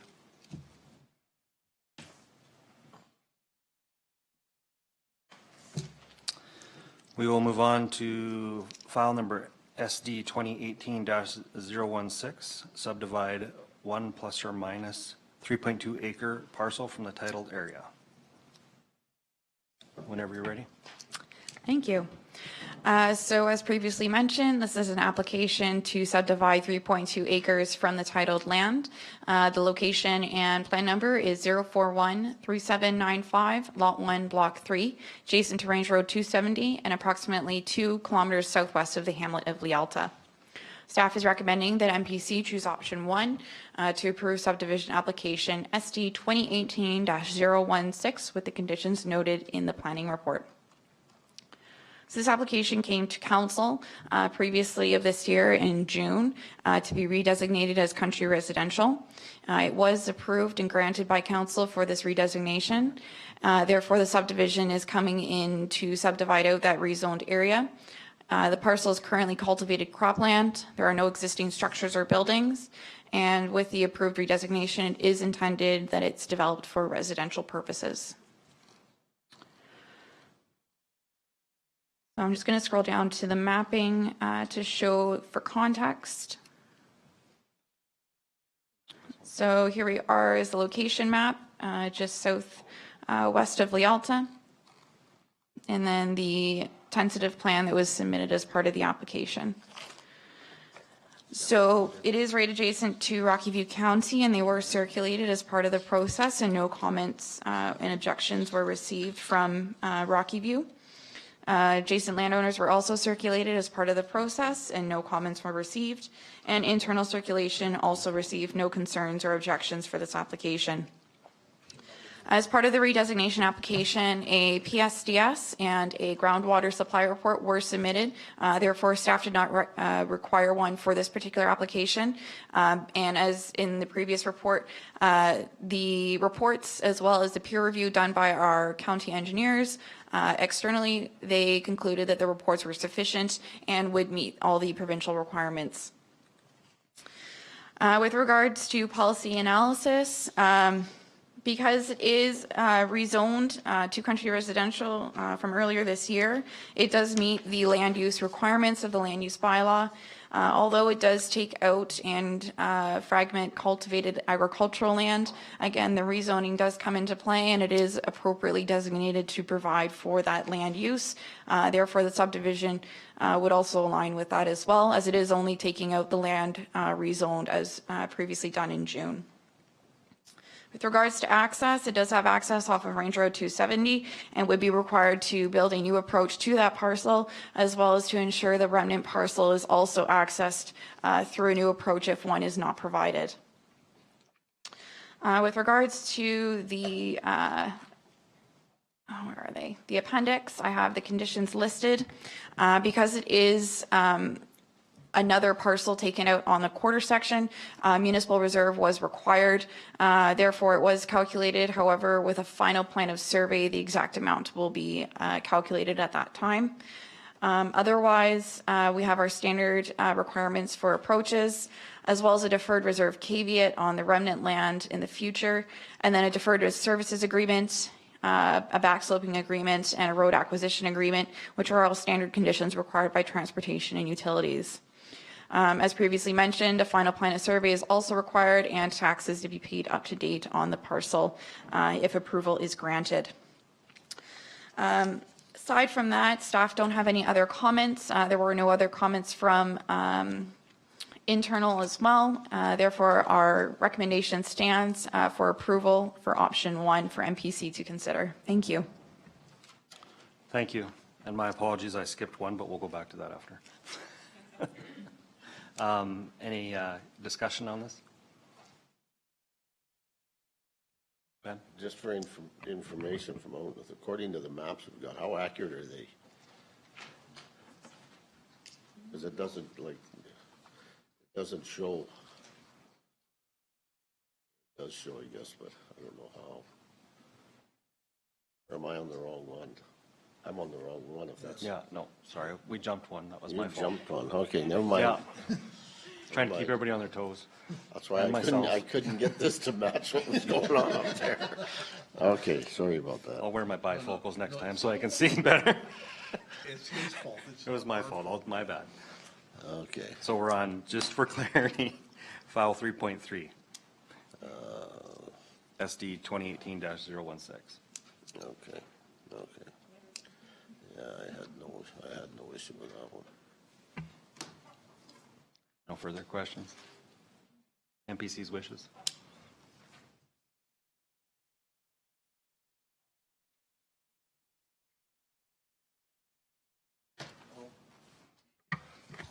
We will move on to file number SD 2018-016, subdivide 1 plus or minus 3.2 acre parcel from the titled area. Whenever you're ready. Thank you. So as previously mentioned, this is an application to subdivide 3.2 acres from the titled land. The location and plan number is 0413795, Lot 1, Block 3, adjacent to Range Road 270 and approximately 2 kilometers southwest of the hamlet of Lialta. Staff is recommending that MPC choose option 1 to approve subdivision application SD 2018-016 with the conditions noted in the planning report. So this application came to council previously of this year in June to be redesignated as country residential. It was approved and granted by council for this redesignation. Therefore, the subdivision is coming in to subdivide out that rezoned area. The parcel is currently cultivated cropland. There are no existing structures or buildings. And with the approved redesignation, it is intended that it's developed for residential purposes. So I'm just going to scroll down to the mapping to show for context. So here we are is the location map, just south west of Lialta. And then the tentative plan that was submitted as part of the application. So it is right adjacent to Rocky View County, and they were circulated as part of the process, and no comments and objections were received from Rocky View. Adjacent landowners were also circulated as part of the process, and no comments were received. And internal circulation also received no concerns or objections for this application. As part of the redesignation application, a PSDS and a groundwater supply report were submitted. Therefore, staff did not require one for this particular application. And as in the previous report, the reports as well as the peer review done by our county engineers externally, they concluded that the reports were sufficient and would meet all the provincial requirements. With regards to policy analysis, because it is rezoned to country residential from earlier this year, it does meet the land use requirements of the land use bylaw. Although it does take out and fragment cultivated agricultural land, again, the rezoning does come into play and it is appropriately designated to provide for that land use. Therefore, the subdivision would also align with that as well, as it is only taking out the land rezoned as previously done in June. With regards to access, it does have access off of Range Road 270 and would be required to build a new approach to that parcel, as well as to ensure the remnant parcel is also accessed through a new approach if one is not provided. With regards to the, where are they? The appendix, I have the conditions listed. Because it is another parcel taken out on the quarter section, municipal reserve was required. Therefore, it was calculated. However, with a final plan of survey, the exact amount will be calculated at that time. Otherwise, we have our standard requirements for approaches, as well as a deferred reserve caveat on the remnant land in the future, and then a deferred services agreement, a backsloping agreement, and a road acquisition agreement, which are all standard conditions required by transportation and utilities. As previously mentioned, a final plan of survey is also required and taxes to be paid up to date on the parcel if approval is granted. Aside from that, staff don't have any other comments. There were no other comments from internal as well. Therefore, our recommendation stands for approval for option 1 for MPC to consider. Thank you. Thank you. And my apologies, I skipped one, but we'll go back to that after. Any discussion on this? Ben? Just for information from Olympus, according to the maps we've got, how accurate are they? Because it doesn't show. It does show, I guess, but I don't know how. Or am I on the wrong one? I'm on the wrong one if that's. Yeah, no, sorry, we jumped one, that was my You fault. jumped one, okay, never mind. Yeah. Trying to keep everybody on their toes. That's why And myself. I couldn't get this to match what was going on up there. Okay, sorry about that. I'll wear my bifocals next time so I can see better. It's his fault. It was my fault, my bad. Okay. So we're on, just for clarity, file 3.3. SD 2018-016. Okay, okay. I had no issue with that one. No further questions? MPC's wishes?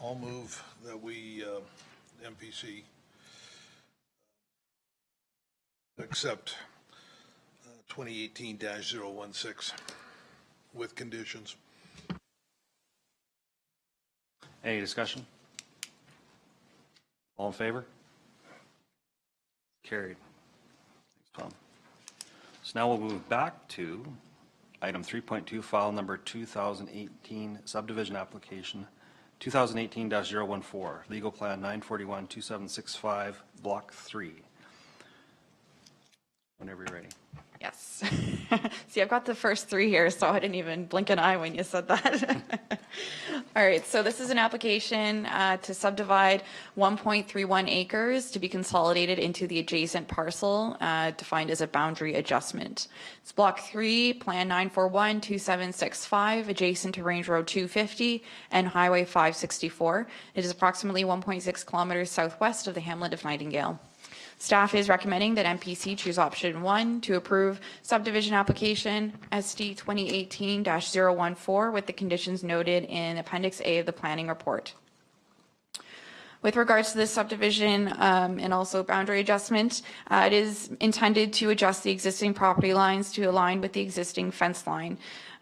I'll move that we, MPC, accept 2018-016 with conditions. Any discussion? All in favor? Carried. Thanks, Tom. So now we'll move back to item 3.2, file number 2018 subdivision application 2018-014, legal plan 941-2765, block 3. Whenever you're ready. Yes. See, I've got the first three here, so I didn't even blink an eye when you said that. All right, so this is an application to subdivide 1.31 acres to be consolidated into the adjacent parcel defined as a boundary adjustment. It's block 3, plan 941-2765, adjacent to Range Road 250 and Highway 564. It is approximately 1.6 kilometers southwest of the hamlet of Nightingale. Staff is recommending that MPC choose option 1 to approve subdivision application SD 2018-014 with the conditions noted in Appendix A of the planning report. With regards to this subdivision and also boundary adjustment, it is intended to adjust the existing property lines to align with the existing fence line.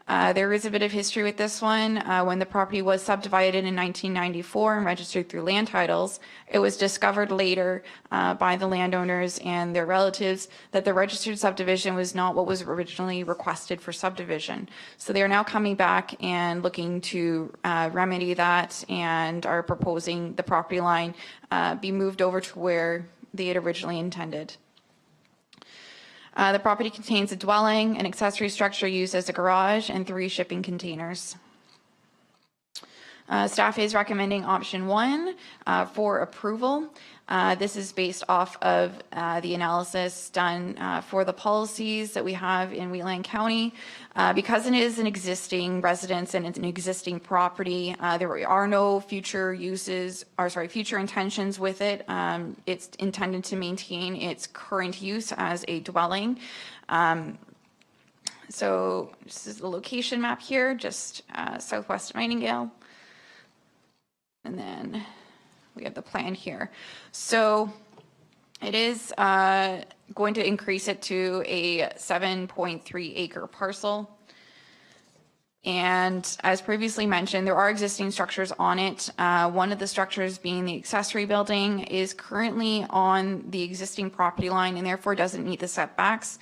There is a bit of history with this one. When the property was subdivided in 1994 and registered through land titles, it was discovered later by the landowners and their relatives that the registered subdivision was not what was originally requested for subdivision. So they are now coming back and looking to remedy that and are proposing the property line be moved over to where they had originally intended. The property contains a dwelling, an accessory structure used as a garage, and 3 shipping containers. Staff is recommending option 1 for approval. This is based off of the analysis done for the policies that we have in Wheatland County. Because it is an existing residence and it's an existing property, there are no future uses, or sorry, future intentions with it. It's intended to maintain its current use as a dwelling. So this is the location map here, just southwest of Nightingale. And then we have the plan here. So it is going to increase it to a 7.3 acre parcel. And as previously mentioned, there are existing structures on it. One of the structures, being the accessory building, is currently on the existing property line and therefore doesn't meet the setbacks.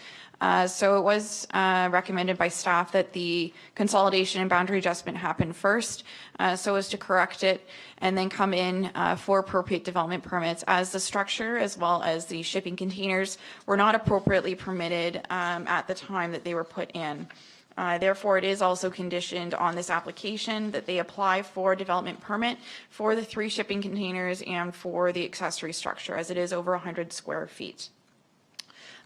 So it was recommended by staff that the consolidation and boundary adjustment happen first so as to correct it and then come in for appropriate development permits, as the structure as well as the shipping containers were not appropriately permitted at the time that they were put in. Therefore, it is also conditioned on this application that they apply for a development permit for the 3 shipping containers and for the accessory structure, as it is over 100 square feet.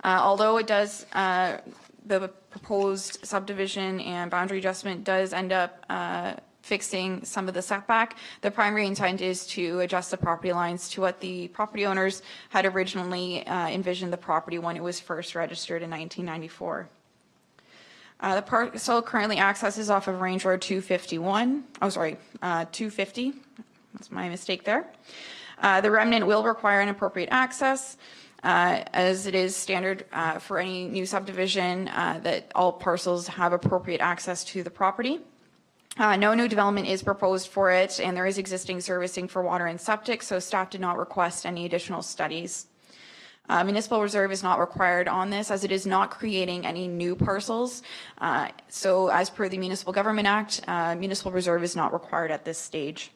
Although it does, the proposed subdivision and boundary adjustment does end up fixing some of the setback, the primary intent is to adjust the property lines to what the property owners had originally envisioned the property when it was first registered in 1994. The parcel currently accesses off of Range Road 251. Oh, sorry, 250. That's my mistake there. The remnant will require an appropriate access. As it is standard for any new subdivision that all parcels have appropriate access to the property. No new development is proposed for it, and there is existing servicing for water and septic, so staff did not request any additional studies. Municipal reserve is not required on this, as it is not creating any new parcels. So as per the Municipal Government Act, municipal reserve is not required at this stage.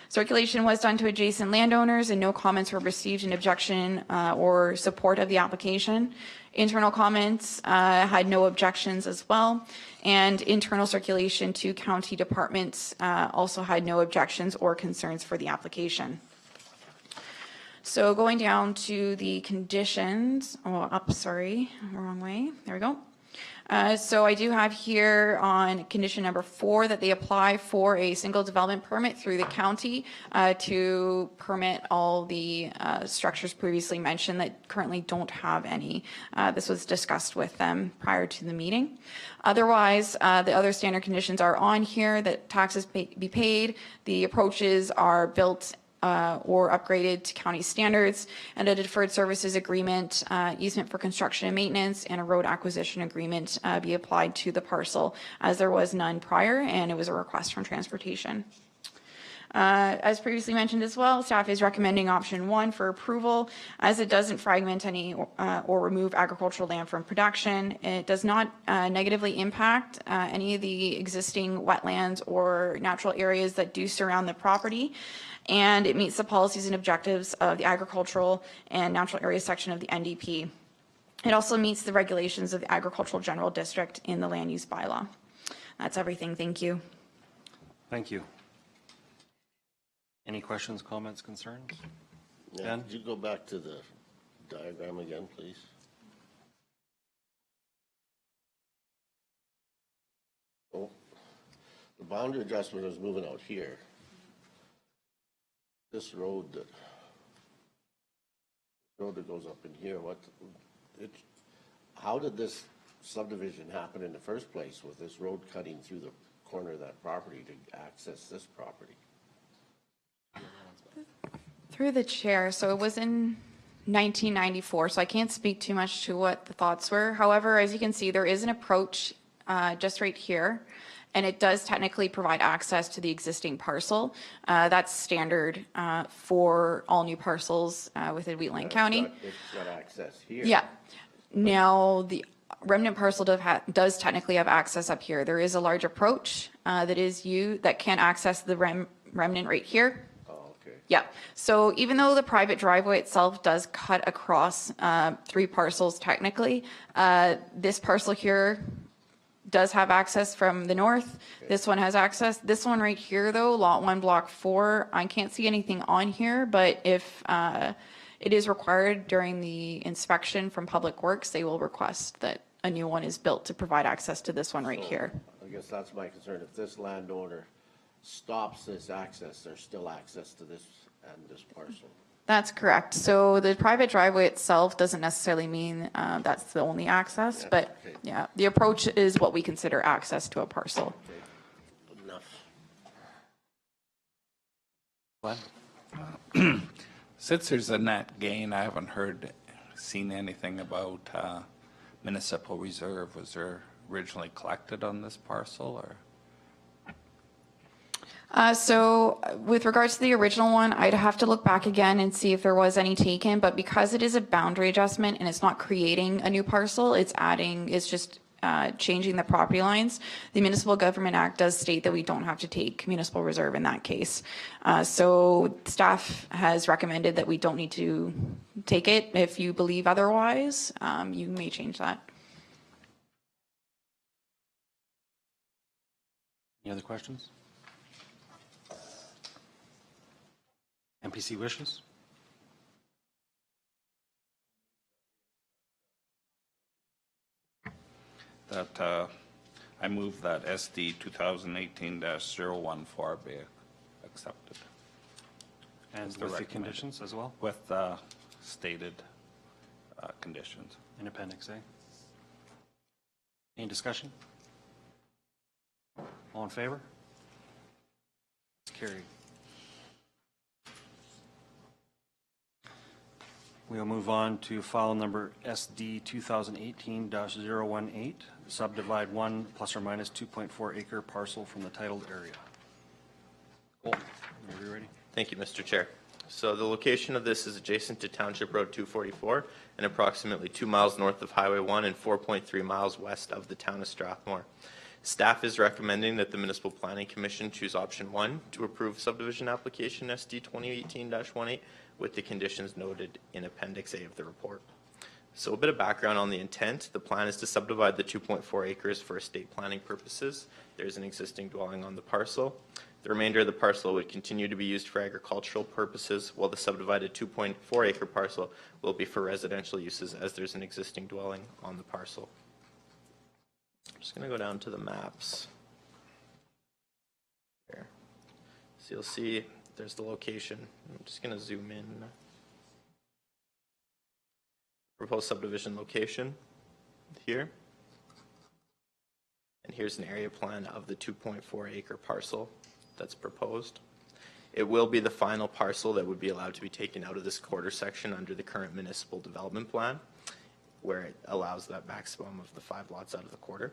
Circulation was done to adjacent landowners and no comments were received in objection or support of the application. Internal comments had no objections as well, and internal circulation to county departments also had no objections or concerns for the application. So going down to the conditions, oh, up, sorry, wrong way, there we go. So I do have here on condition number 4 that they apply for a single development permit through the county to permit all the structures previously mentioned that currently don't have any. This was discussed with them prior to the meeting. Otherwise, the other standard conditions are on here, that taxes be paid, the approaches are built or upgraded to county standards, and a deferred services agreement, easement for construction and maintenance, and a road acquisition agreement be applied to the parcel, as there was none prior, and it was a request from transportation. As previously mentioned as well, staff is recommending option 1 for approval, as it doesn't fragment any or remove agricultural land from production. It does not negatively impact any of the existing wetlands or natural areas that do surround the property, and it meets the policies and objectives of the agricultural and natural area section of the NDP. It also meets the regulations of the agricultural general district in the land use bylaw. That's everything. Thank you. Thank you. Any questions, comments, concerns? Yeah, Ben? could you go back to the diagram again, please? Oh, the boundary adjustment is moving out here. This road that goes up in here, how did this subdivision happen in the first place with this road cutting through the corner of that property to access this property? Through the chair, so it was in 1994, so I can't speak too much to what the thoughts were. However, as you can see, there is an approach just right here, and it does technically provide access to the existing parcel. That's standard for all new parcels within Wheatland County. It's got access here. Yeah. Now, the remnant parcel does technically have access up here. There is a large approach that can access the remnant right here. Yeah, so even though the private driveway itself does cut across 3 parcels technically, this parcel here does have access from the north. Okay. This one has access. This one right here though, lot 1, block 4, I can't see anything on here, but if it is required during the inspection from Public Works, they will request that a new one is built to provide access to this one right here. I guess that's my concern. If this landowner stops this access, there's still access to this and this parcel. That's correct. So the private driveway itself doesn't necessarily mean that's the only access, but okay. Yeah, the approach is what we consider access to a parcel. Okay. Good enough. Glenn? Since there's a net gain, I haven't seen anything about municipal reserve. Was there originally collected on this parcel, or? So with regards to the original one, I'd have to look back again and see if there was any taken, but because it is a boundary adjustment and it's not creating a new parcel, it's just changing the property lines. The Municipal Government Act does state that we don't have to take municipal reserve in that case. So staff has recommended that we don't need to take it. If you believe otherwise, you may change that. Any other questions? MPC wishes? That I move that SD 2018-014 be accepted. And with the conditions as well? With stated conditions. In Appendix A. Any discussion? All in favor? It's carried. We'll move on to file number SD 2018-018, subdivide 1 plus or minus 2.4 acre parcel from the titled area. Cool. Are you ready? Thank you, Mr. Chair. So the location of this is adjacent to Township Road 244 and approximately 2 miles north of Highway 1 and 4.3 miles west of the town of Strathmore. Staff is recommending that the Municipal Planning Commission choose option 1 to approve subdivision application SD 2018-18 with the conditions noted in Appendix A of the report. So a bit of background on the intent. The plan is to subdivide the 2.4 acres for estate planning purposes. There's an existing dwelling on the parcel. The remainder of the parcel would continue to be used for agricultural purposes, while the subdivided 2.4 acre parcel will be for residential uses, as there's an existing dwelling on the parcel. just going to go down to the maps. Here. So you'll see there's the location. I'm just going to zoom in. Proposed subdivision location here. And here's an area plan of the 2.4 acre parcel that's proposed. It will be the final parcel that would be allowed to be taken out of this quarter section under the current municipal development plan, where it allows that maximum of the 5 lots out of the quarter.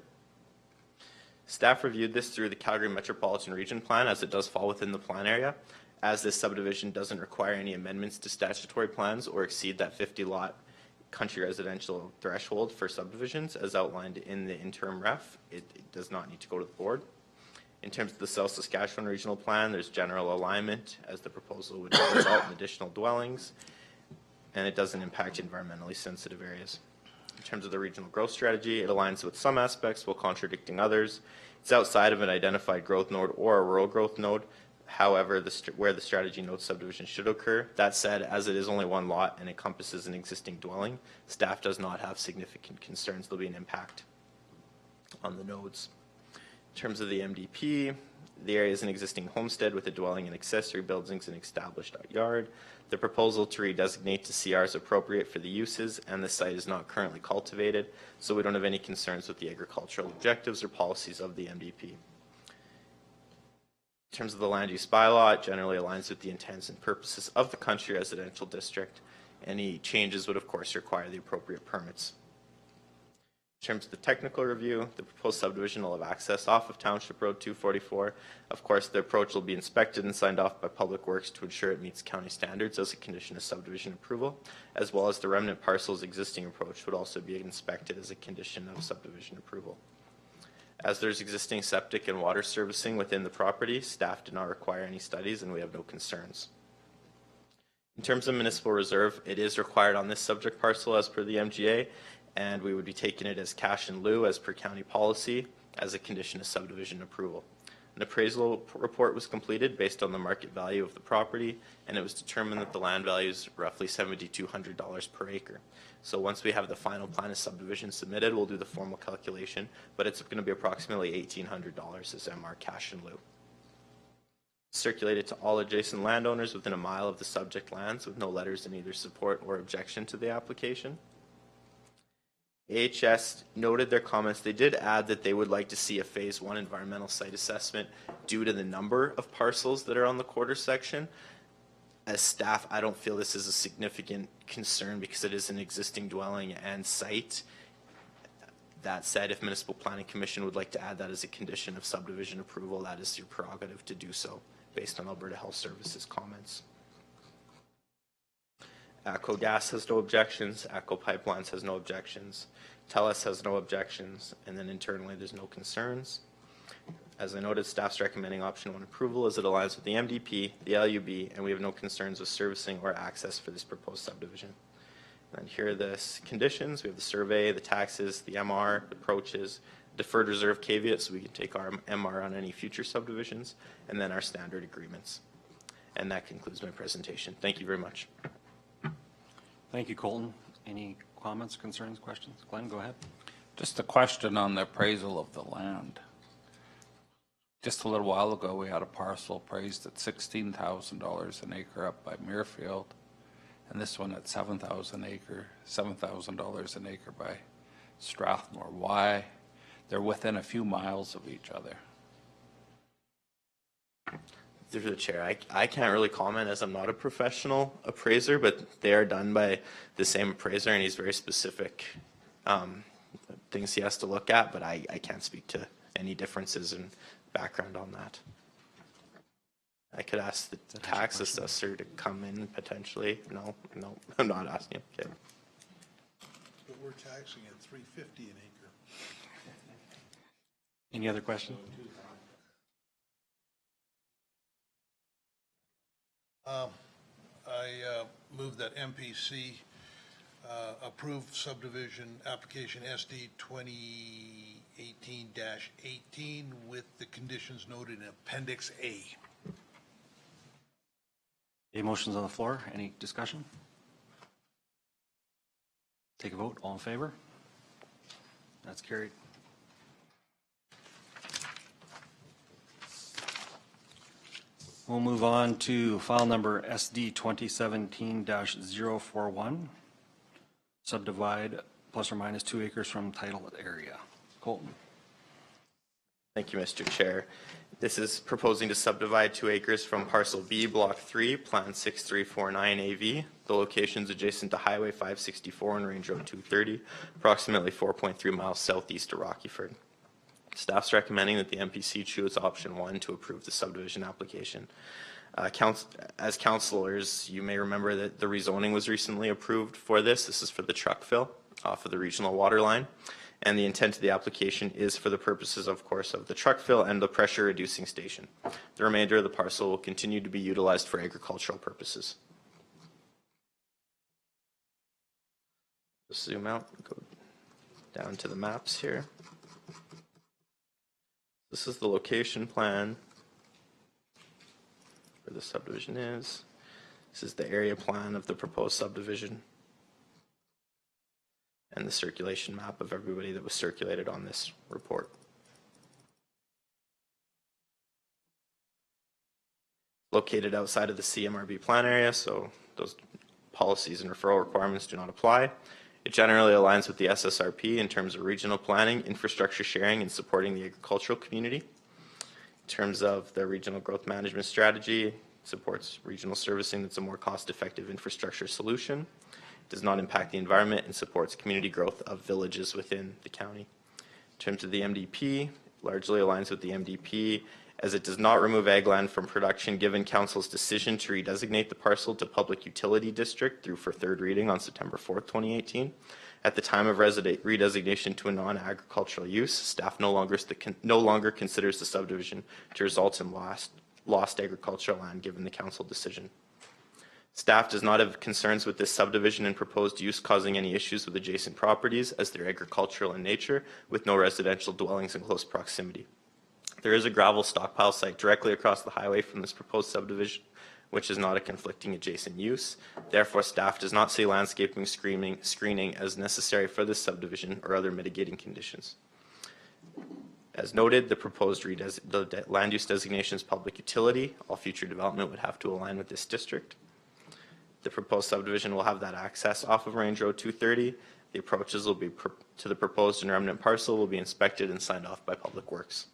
Staff reviewed this through the Calgary Metropolitan Region Plan, as it does fall within the plan area, as this subdivision doesn't require any amendments to statutory plans or exceed that 50 lot country residential threshold for subdivisions as outlined in the interim ref. It does not need to go to the board. In terms of the South Saskatchewan Regional Plan, there's general alignment as the proposal would result in additional dwellings, and it doesn't impact environmentally sensitive areas. In terms of the regional growth strategy, it aligns with some aspects while contradicting others. It's outside of an identified growth node or a rural growth node. However, where the strategy notes subdivision should occur. That said, as it is only 1 lot and encompasses an existing dwelling, staff does not have significant concerns there'll be an impact on the nodes. In terms of the MDP, the area is an existing homestead with a dwelling and accessory buildings and established yard. The proposal to redesignate to CR is appropriate for the uses, and the site is not currently cultivated, so we don't have any concerns with the agricultural objectives or policies of the MDP. In terms of the land use bylaw, it generally aligns with the intents and purposes of the country residential district. Any changes would of course require the appropriate permits. In terms of the technical review, the proposed subdivision will have access off of Township Road 244. Of course, the approach will be inspected and signed off by Public Works to ensure it meets county standards as a condition of subdivision approval, as well as the remnant parcel's existing approach would also be inspected as a condition of subdivision approval. As there's existing septic and water servicing within the property, staff did not require any studies and we have no concerns. In terms of municipal reserve, it is required on this subject parcel as per the MGA, and we would be taking it as cash in lieu as per county policy as a condition of subdivision approval. An appraisal report was completed based on the market value of the property, and it was determined that the land value is roughly $7,200 per acre. So once we have the final plan of subdivision submitted, we'll do the formal calculation, but it's going to be approximately $1,800 as MR cash in lieu. Circulated to all adjacent landowners within a mile of the subject lands with no letters in either support or objection to the application. AHS noted their comments. They did add that they would like to see a phase 1 environmental site assessment due to the number of parcels that are on the quarter section. As staff, I don't feel this is a significant concern because it is an existing dwelling and site. That said, if Municipal Planning Commission would like to add that as a condition of subdivision approval, that is your prerogative to do so based on Alberta Health Services comments. ATCO Gas has no objections, ATCO Pipelines has no objections, TELUS has no objections, and then internally there's no concerns. As I noted, staff's recommending option 1 approval as it aligns with the MDP, the LUB, and we have no concerns with servicing or access for this proposed subdivision. And here are the conditions. We have the survey, the taxes, the MR, the approaches, deferred reserve caveat, so we can take our MR on any future subdivisions, and then our standard agreements. And that concludes my presentation. Thank you very much. Thank you, Colton. Any comments, concerns, questions? Glenn, go ahead. Just a question on the appraisal of the land. Just a little while ago, we had a parcel appraised at $16,000 an acre up by Muirfield, and this one at $7,000 an acre by Strathmore. Why? They're within a few miles of each other. Through the chair, I can't really comment as I'm not a professional appraiser, but they are done by the same appraiser, and he's very specific things he has to look at, but I can't speak to any differences in background on that. I could ask the tax assessor to come in potentially. No, I'm not asking. Okay. But we're taxing at $3.50 an acre. Any other questions? I move that MPC approve subdivision application SD 2018-18 with the conditions noted in Appendix A. Any motions on the floor? Any discussion? Take a vote. All in favor? That's carried. We'll move on to file number SD 2017-041, subdivide plus or minus 2 acres from titled area. Colton. Thank you, Mr. Chair. This is proposing to subdivide 2 acres from parcel B, block 3, plan 6349 AV. The location is adjacent to Highway 564 and Range Road 230, approximately 4.3 miles southeast of Rockyford. Staff's recommending that the MPC choose option 1 to approve the subdivision application. As councillors, you may remember that the rezoning was recently approved for this. This is for the truck fill off of the regional water line. And the intent of the application is for the purposes, of course, of the truck fill and the pressure reducing station. The remainder of the parcel will continue to be utilized for agricultural purposes. Just zoom out, go down to the maps here. This is the location plan where the subdivision is. This is the area plan of the proposed subdivision. And the circulation map of everybody that was circulated on this report. Located outside of the CMRB plan area, so those policies and referral requirements do not apply. It generally aligns with the SSRP in terms of regional planning, infrastructure sharing, and supporting the agricultural community. In terms of the regional growth management strategy, it supports regional servicing that's a more cost-effective infrastructure solution. Does not impact the environment and supports community growth of villages within the county. In terms of the MDP, largely aligns with the MDP as it does not remove ag land from production given council's decision to redesignate the parcel to public utility district through for third reading on September 4th, 2018. At the time of redesignation to a non-agricultural use, staff no longer considers the subdivision to result in lost agricultural land given the council decision. Staff does not have concerns with this subdivision and proposed use causing any issues with adjacent properties as they're agricultural in nature with no residential dwellings in close proximity. There is a gravel stockpile site directly across the highway from this proposed subdivision, which is not a conflicting adjacent use. Therefore, staff does not see landscaping screening as necessary for this subdivision or other mitigating conditions. As noted, the proposed the land use designation is public utility. All future development would have to align with this district. The proposed subdivision will have that access off of Range Road 230. The approaches will be to the proposed and remnant parcel will be inspected and signed off by Public Works.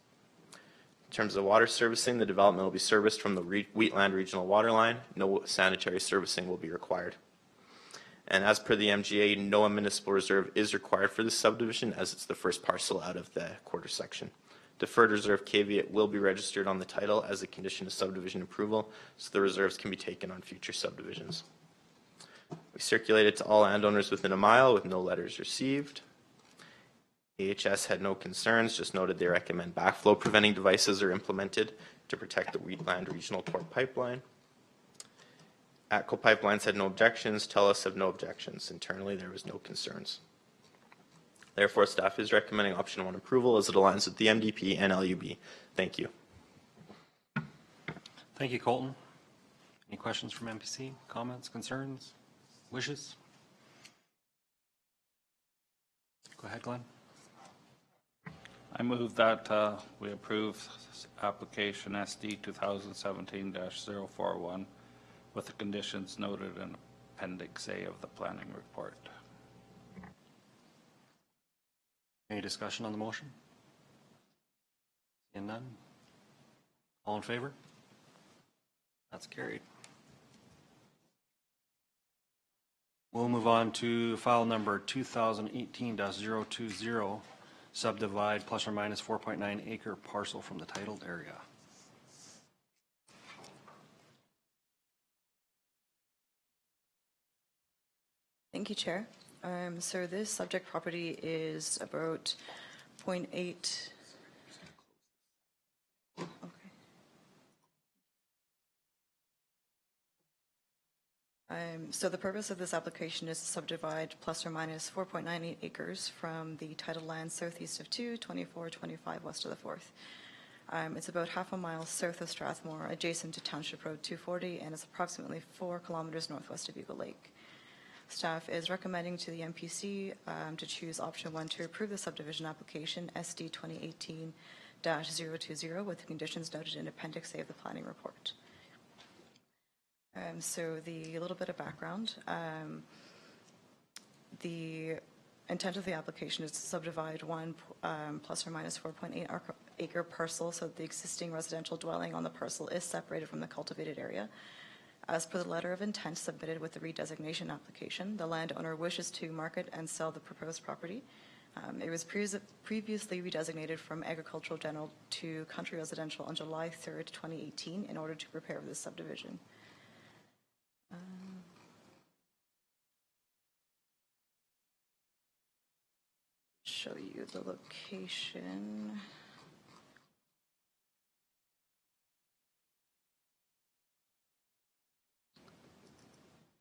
In terms of water servicing, the development will be serviced from the Wheatland Regional Water Line. No sanitary servicing will be required. And as per the MGA, no municipal reserve is required for this subdivision as it's the first parcel out of the quarter section. Deferred reserve caveat will be registered on the title as a condition of subdivision approval, so the reserves can be taken on future subdivisions. We circulated to all landowners within a mile with no letters received. AHS had no concerns, just noted they recommend backflow preventing devices are implemented to protect the Wheatland Regional Port Pipeline. ATCO Pipelines had no objections, TELUS have no objections. Internally, there was no concerns. Therefore, staff is recommending option 1 approval as it aligns with the MDP and LUB. Thank you. Thank you, Colton. Any questions from MPC? Comments, concerns, wishes? Go ahead, Glenn. I move that we approve application SD 2017-041 with the conditions noted in Appendix A of the planning report. Any discussion on the motion? Seeing none? All in favor? That's carried. We'll move on to file number 2018-020, subdivide plus or minus 4.9 acre parcel from the titled area. Thank you, Chair. So this subject property is about 0.8. Okay. So the purpose of this application is to subdivide plus or minus 4.98 acres from the titled land southeast of 2, 24, 25 west of the 4th. It's about half a mile south of Strathmore, adjacent to Township Road 240, and it's approximately 4 kilometers northwest of Eagle Lake. Staff is recommending to the MPC to choose option 1 to approve the subdivision application SD 2018-020 with the conditions noted in Appendix A of the planning report. So a little bit of background. The intent of the application is to subdivide one plus or minus 4.8 acre parcel so that the existing residential dwelling on the parcel is separated from the cultivated area. As per the letter of intent submitted with the redesignation application, the landowner wishes to market and sell the proposed property. It was previously redesignated from agricultural general to country residential on July 3rd, 2018 in order to prepare for this subdivision. Show you the location.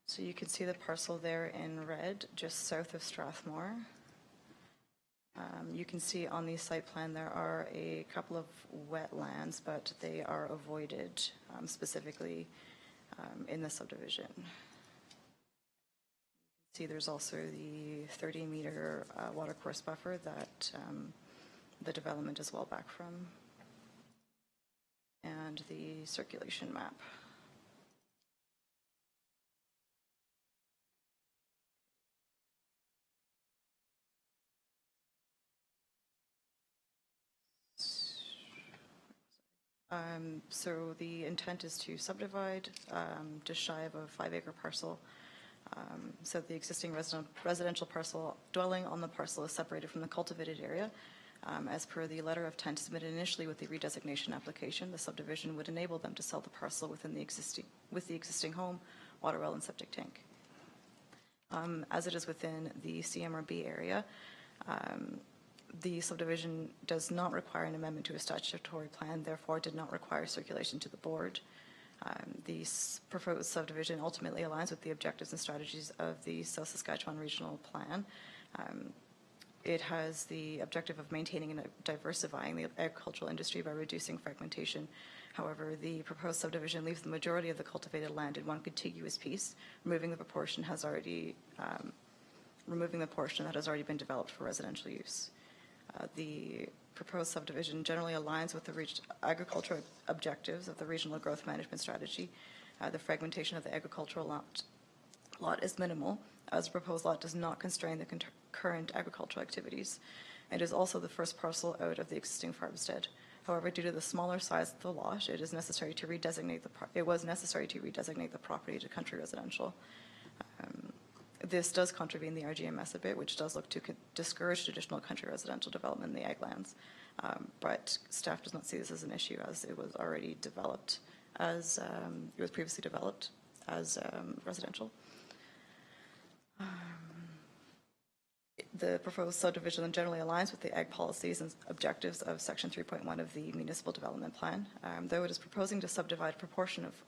So you can see the parcel there in red, just south of Strathmore. You can see on the site plan there are a couple of wetlands, but they are avoided specifically in the subdivision. See, there's also the 30-meter watercourse buffer that the development is well back from, and the circulation map. So the intent is to subdivide just shy of a 5-acre parcel. So the existing residential parcel dwelling on the parcel is separated from the cultivated area. As per the letter of intent submitted initially with the redesignation application, the subdivision would enable them to sell the parcel with the existing home, water well, and septic tank. As it is within the CMRB area, the subdivision does not require an amendment to a statutory plan, therefore did not require circulation to the board. The proposed subdivision ultimately aligns with the objectives and strategies of the South Saskatchewan Regional Plan. It has the objective of maintaining and diversifying the agricultural industry by reducing fragmentation. However, the proposed subdivision leaves the majority of the cultivated land in one contiguous piece, removing the portion that has already been developed for residential use. The proposed subdivision generally aligns with the agricultural objectives of the Regional Growth Management Strategy. The fragmentation of the agricultural lot is minimal, as the proposed lot does not constrain the current agricultural activities. It is also the first parcel out of the existing farmstead. However, due to the smaller size of the lot, it was necessary to redesignate the property to country residential. This does contravene the RGMS a bit, which does look to discourage traditional country residential development in the ag lands. But staff does not see this as an issue, as it was already developed as, it was previously developed as residential. The proposed subdivision generally aligns with the ag policies and objectives of Section 3.1 of the Municipal Development Plan. Though it is proposing to subdivide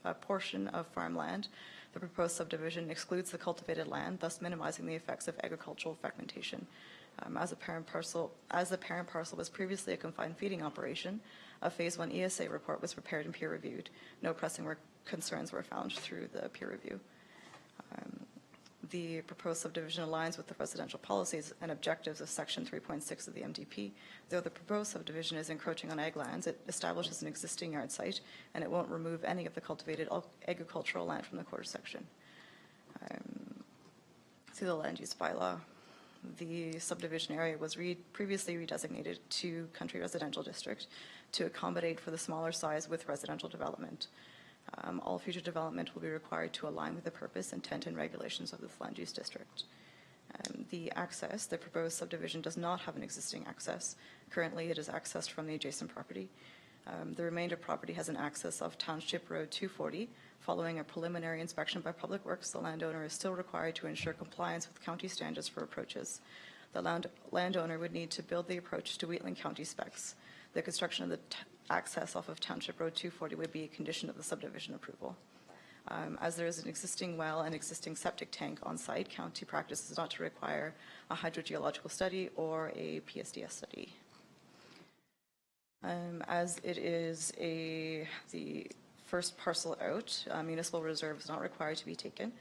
a portion of farmland, the proposed subdivision excludes the cultivated land, thus minimizing the effects of agricultural fragmentation. As the parent parcel was previously a confined feeding operation, a Phase 1 ESA report was prepared and peer-reviewed. No pressing concerns were found through the peer review. The proposed subdivision aligns with the residential policies and objectives of Section 3.6 of the MDP. Though the proposed subdivision is encroaching on ag lands, it establishes an existing yard site, and it won't remove any of the cultivated agricultural land from the quarter section. See the land use bylaw. The subdivision area was previously redesignated to country residential district to accommodate for the smaller size with residential development. All future development will be required to align with the purpose, intent, and regulations of this land use district. The proposed subdivision does not have an existing access. Currently, it is accessed from the adjacent property. The remainder property has an access of Township Road 240. Following a preliminary inspection by Public Works, the landowner is still required to ensure compliance with county standards for approaches. The landowner would need to build the approach to Wheatland County specs. The construction of the access off of Township Road 240 would be a condition of the subdivision approval. As there is an existing well and existing septic tank on site, county practice is not to require a hydrogeological study or a PSDS study. As it is the first parcel out, municipal reserve is not required to be taken.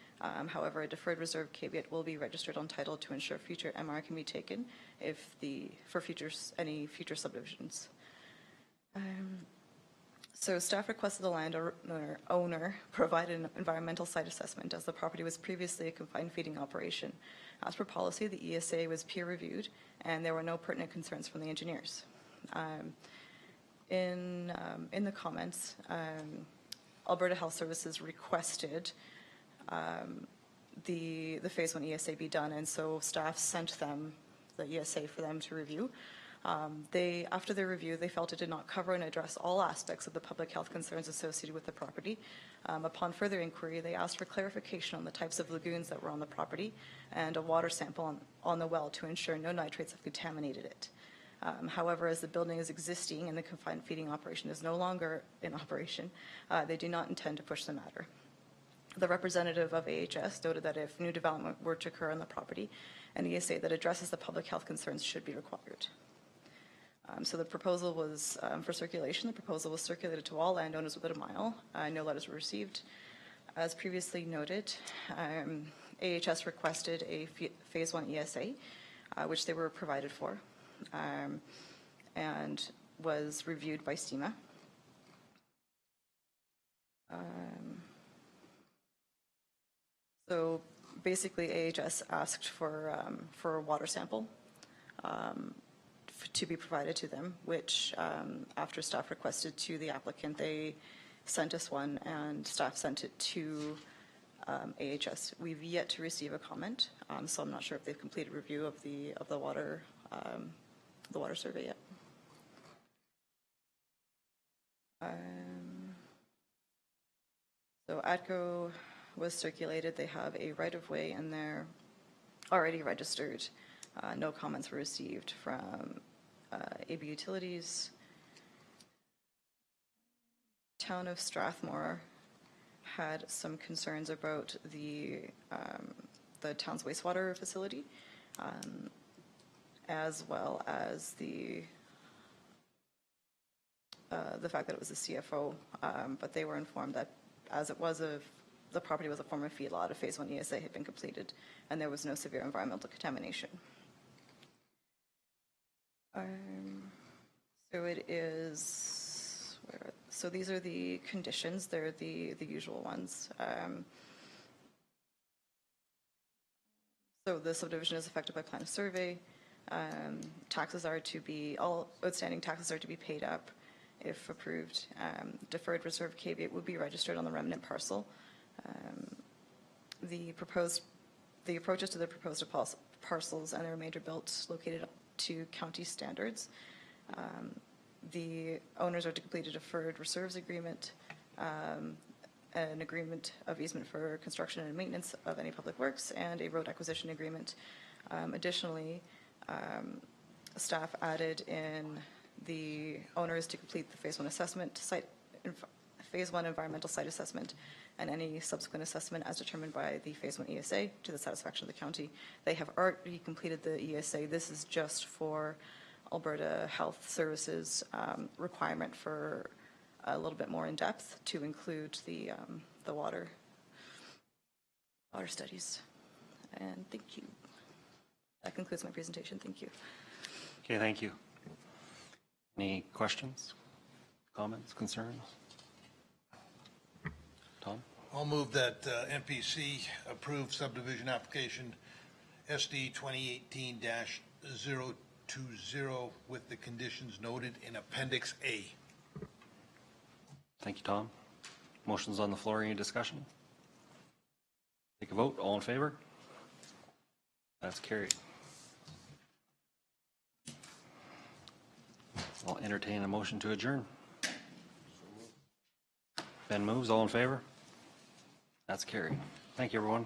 However, a deferred reserve caveat will be registered on title to ensure future MR can be taken for any future subdivisions. So staff requested the owner provide an environmental site assessment as the property was previously a confined feeding operation. As per policy, the ESA was peer reviewed and there were no pertinent concerns from the engineers. In the comments, Alberta Health Services requested the Phase 1 ESA be done, and so staff sent them the ESA for them to review. After their review, they felt it did not cover and address all aspects of the public health concerns associated with the property. Upon further inquiry, they asked for clarification on the types of lagoons that were on the property and a water sample on the well to ensure no nitrates have contaminated it. However, as the building is existing and the confined feeding operation is no longer in operation, they do not intend to push the matter. The representative of AHS noted that if new development were to occur on the property, an ESA that addresses the public health concerns should be required. So the proposal was for circulation. The proposal was circulated to all landowners within a mile. No letters were received. As previously noted, AHS requested a Phase 1 ESA, which they were provided for, and was reviewed by SEMA. So basically, AHS asked for a water sample to be provided to them, which after staff requested to the applicant, they sent us one and staff sent it to AHS. We've yet to receive a comment, so I'm not sure if they've completed review of the water survey yet. So ATCO was circulated. They have a right-of-way and they're already registered. No comments were received from AB Utilities. Town of Strathmore had some concerns about the town's wastewater facility, as well as the fact that it was a CFO, but they were informed that as it was the property was a former feedlot, a Phase 1 ESA had been completed, and there was no severe environmental contamination. So it is, so these are the conditions. They're the usual ones. So the subdivision is affected by plan of survey. Taxes are to be, all outstanding taxes are to be paid up if approved. Deferred reserve caveat would be registered on the remnant parcel. The approaches to the proposed parcels and the remainder built located up to county standards. The owners are to complete a deferred reserves agreement, an agreement of easement for construction and maintenance of any public works, and a road acquisition agreement. Additionally, staff added in the owners to complete the Phase 1 assessment, Phase 1 environmental site assessment, and any subsequent assessment as determined by the Phase 1 ESA to the satisfaction of the county. They have already completed the ESA. This is just for Alberta Health Services requirement for a little bit more in depth to include the water studies. And thank you. That concludes my presentation. Thank you. Okay, thank you. Any questions, comments, concerns? Tom? I'll move that MPC approve subdivision application SD 2018-020 with the conditions noted in Appendix A. Thank you, Tom. Motion's on the floor. Any discussion? Take a vote. All in favor? That's carried. I'll entertain a motion to adjourn. Ben moves. All in favor? That's carried. Thank you, everyone.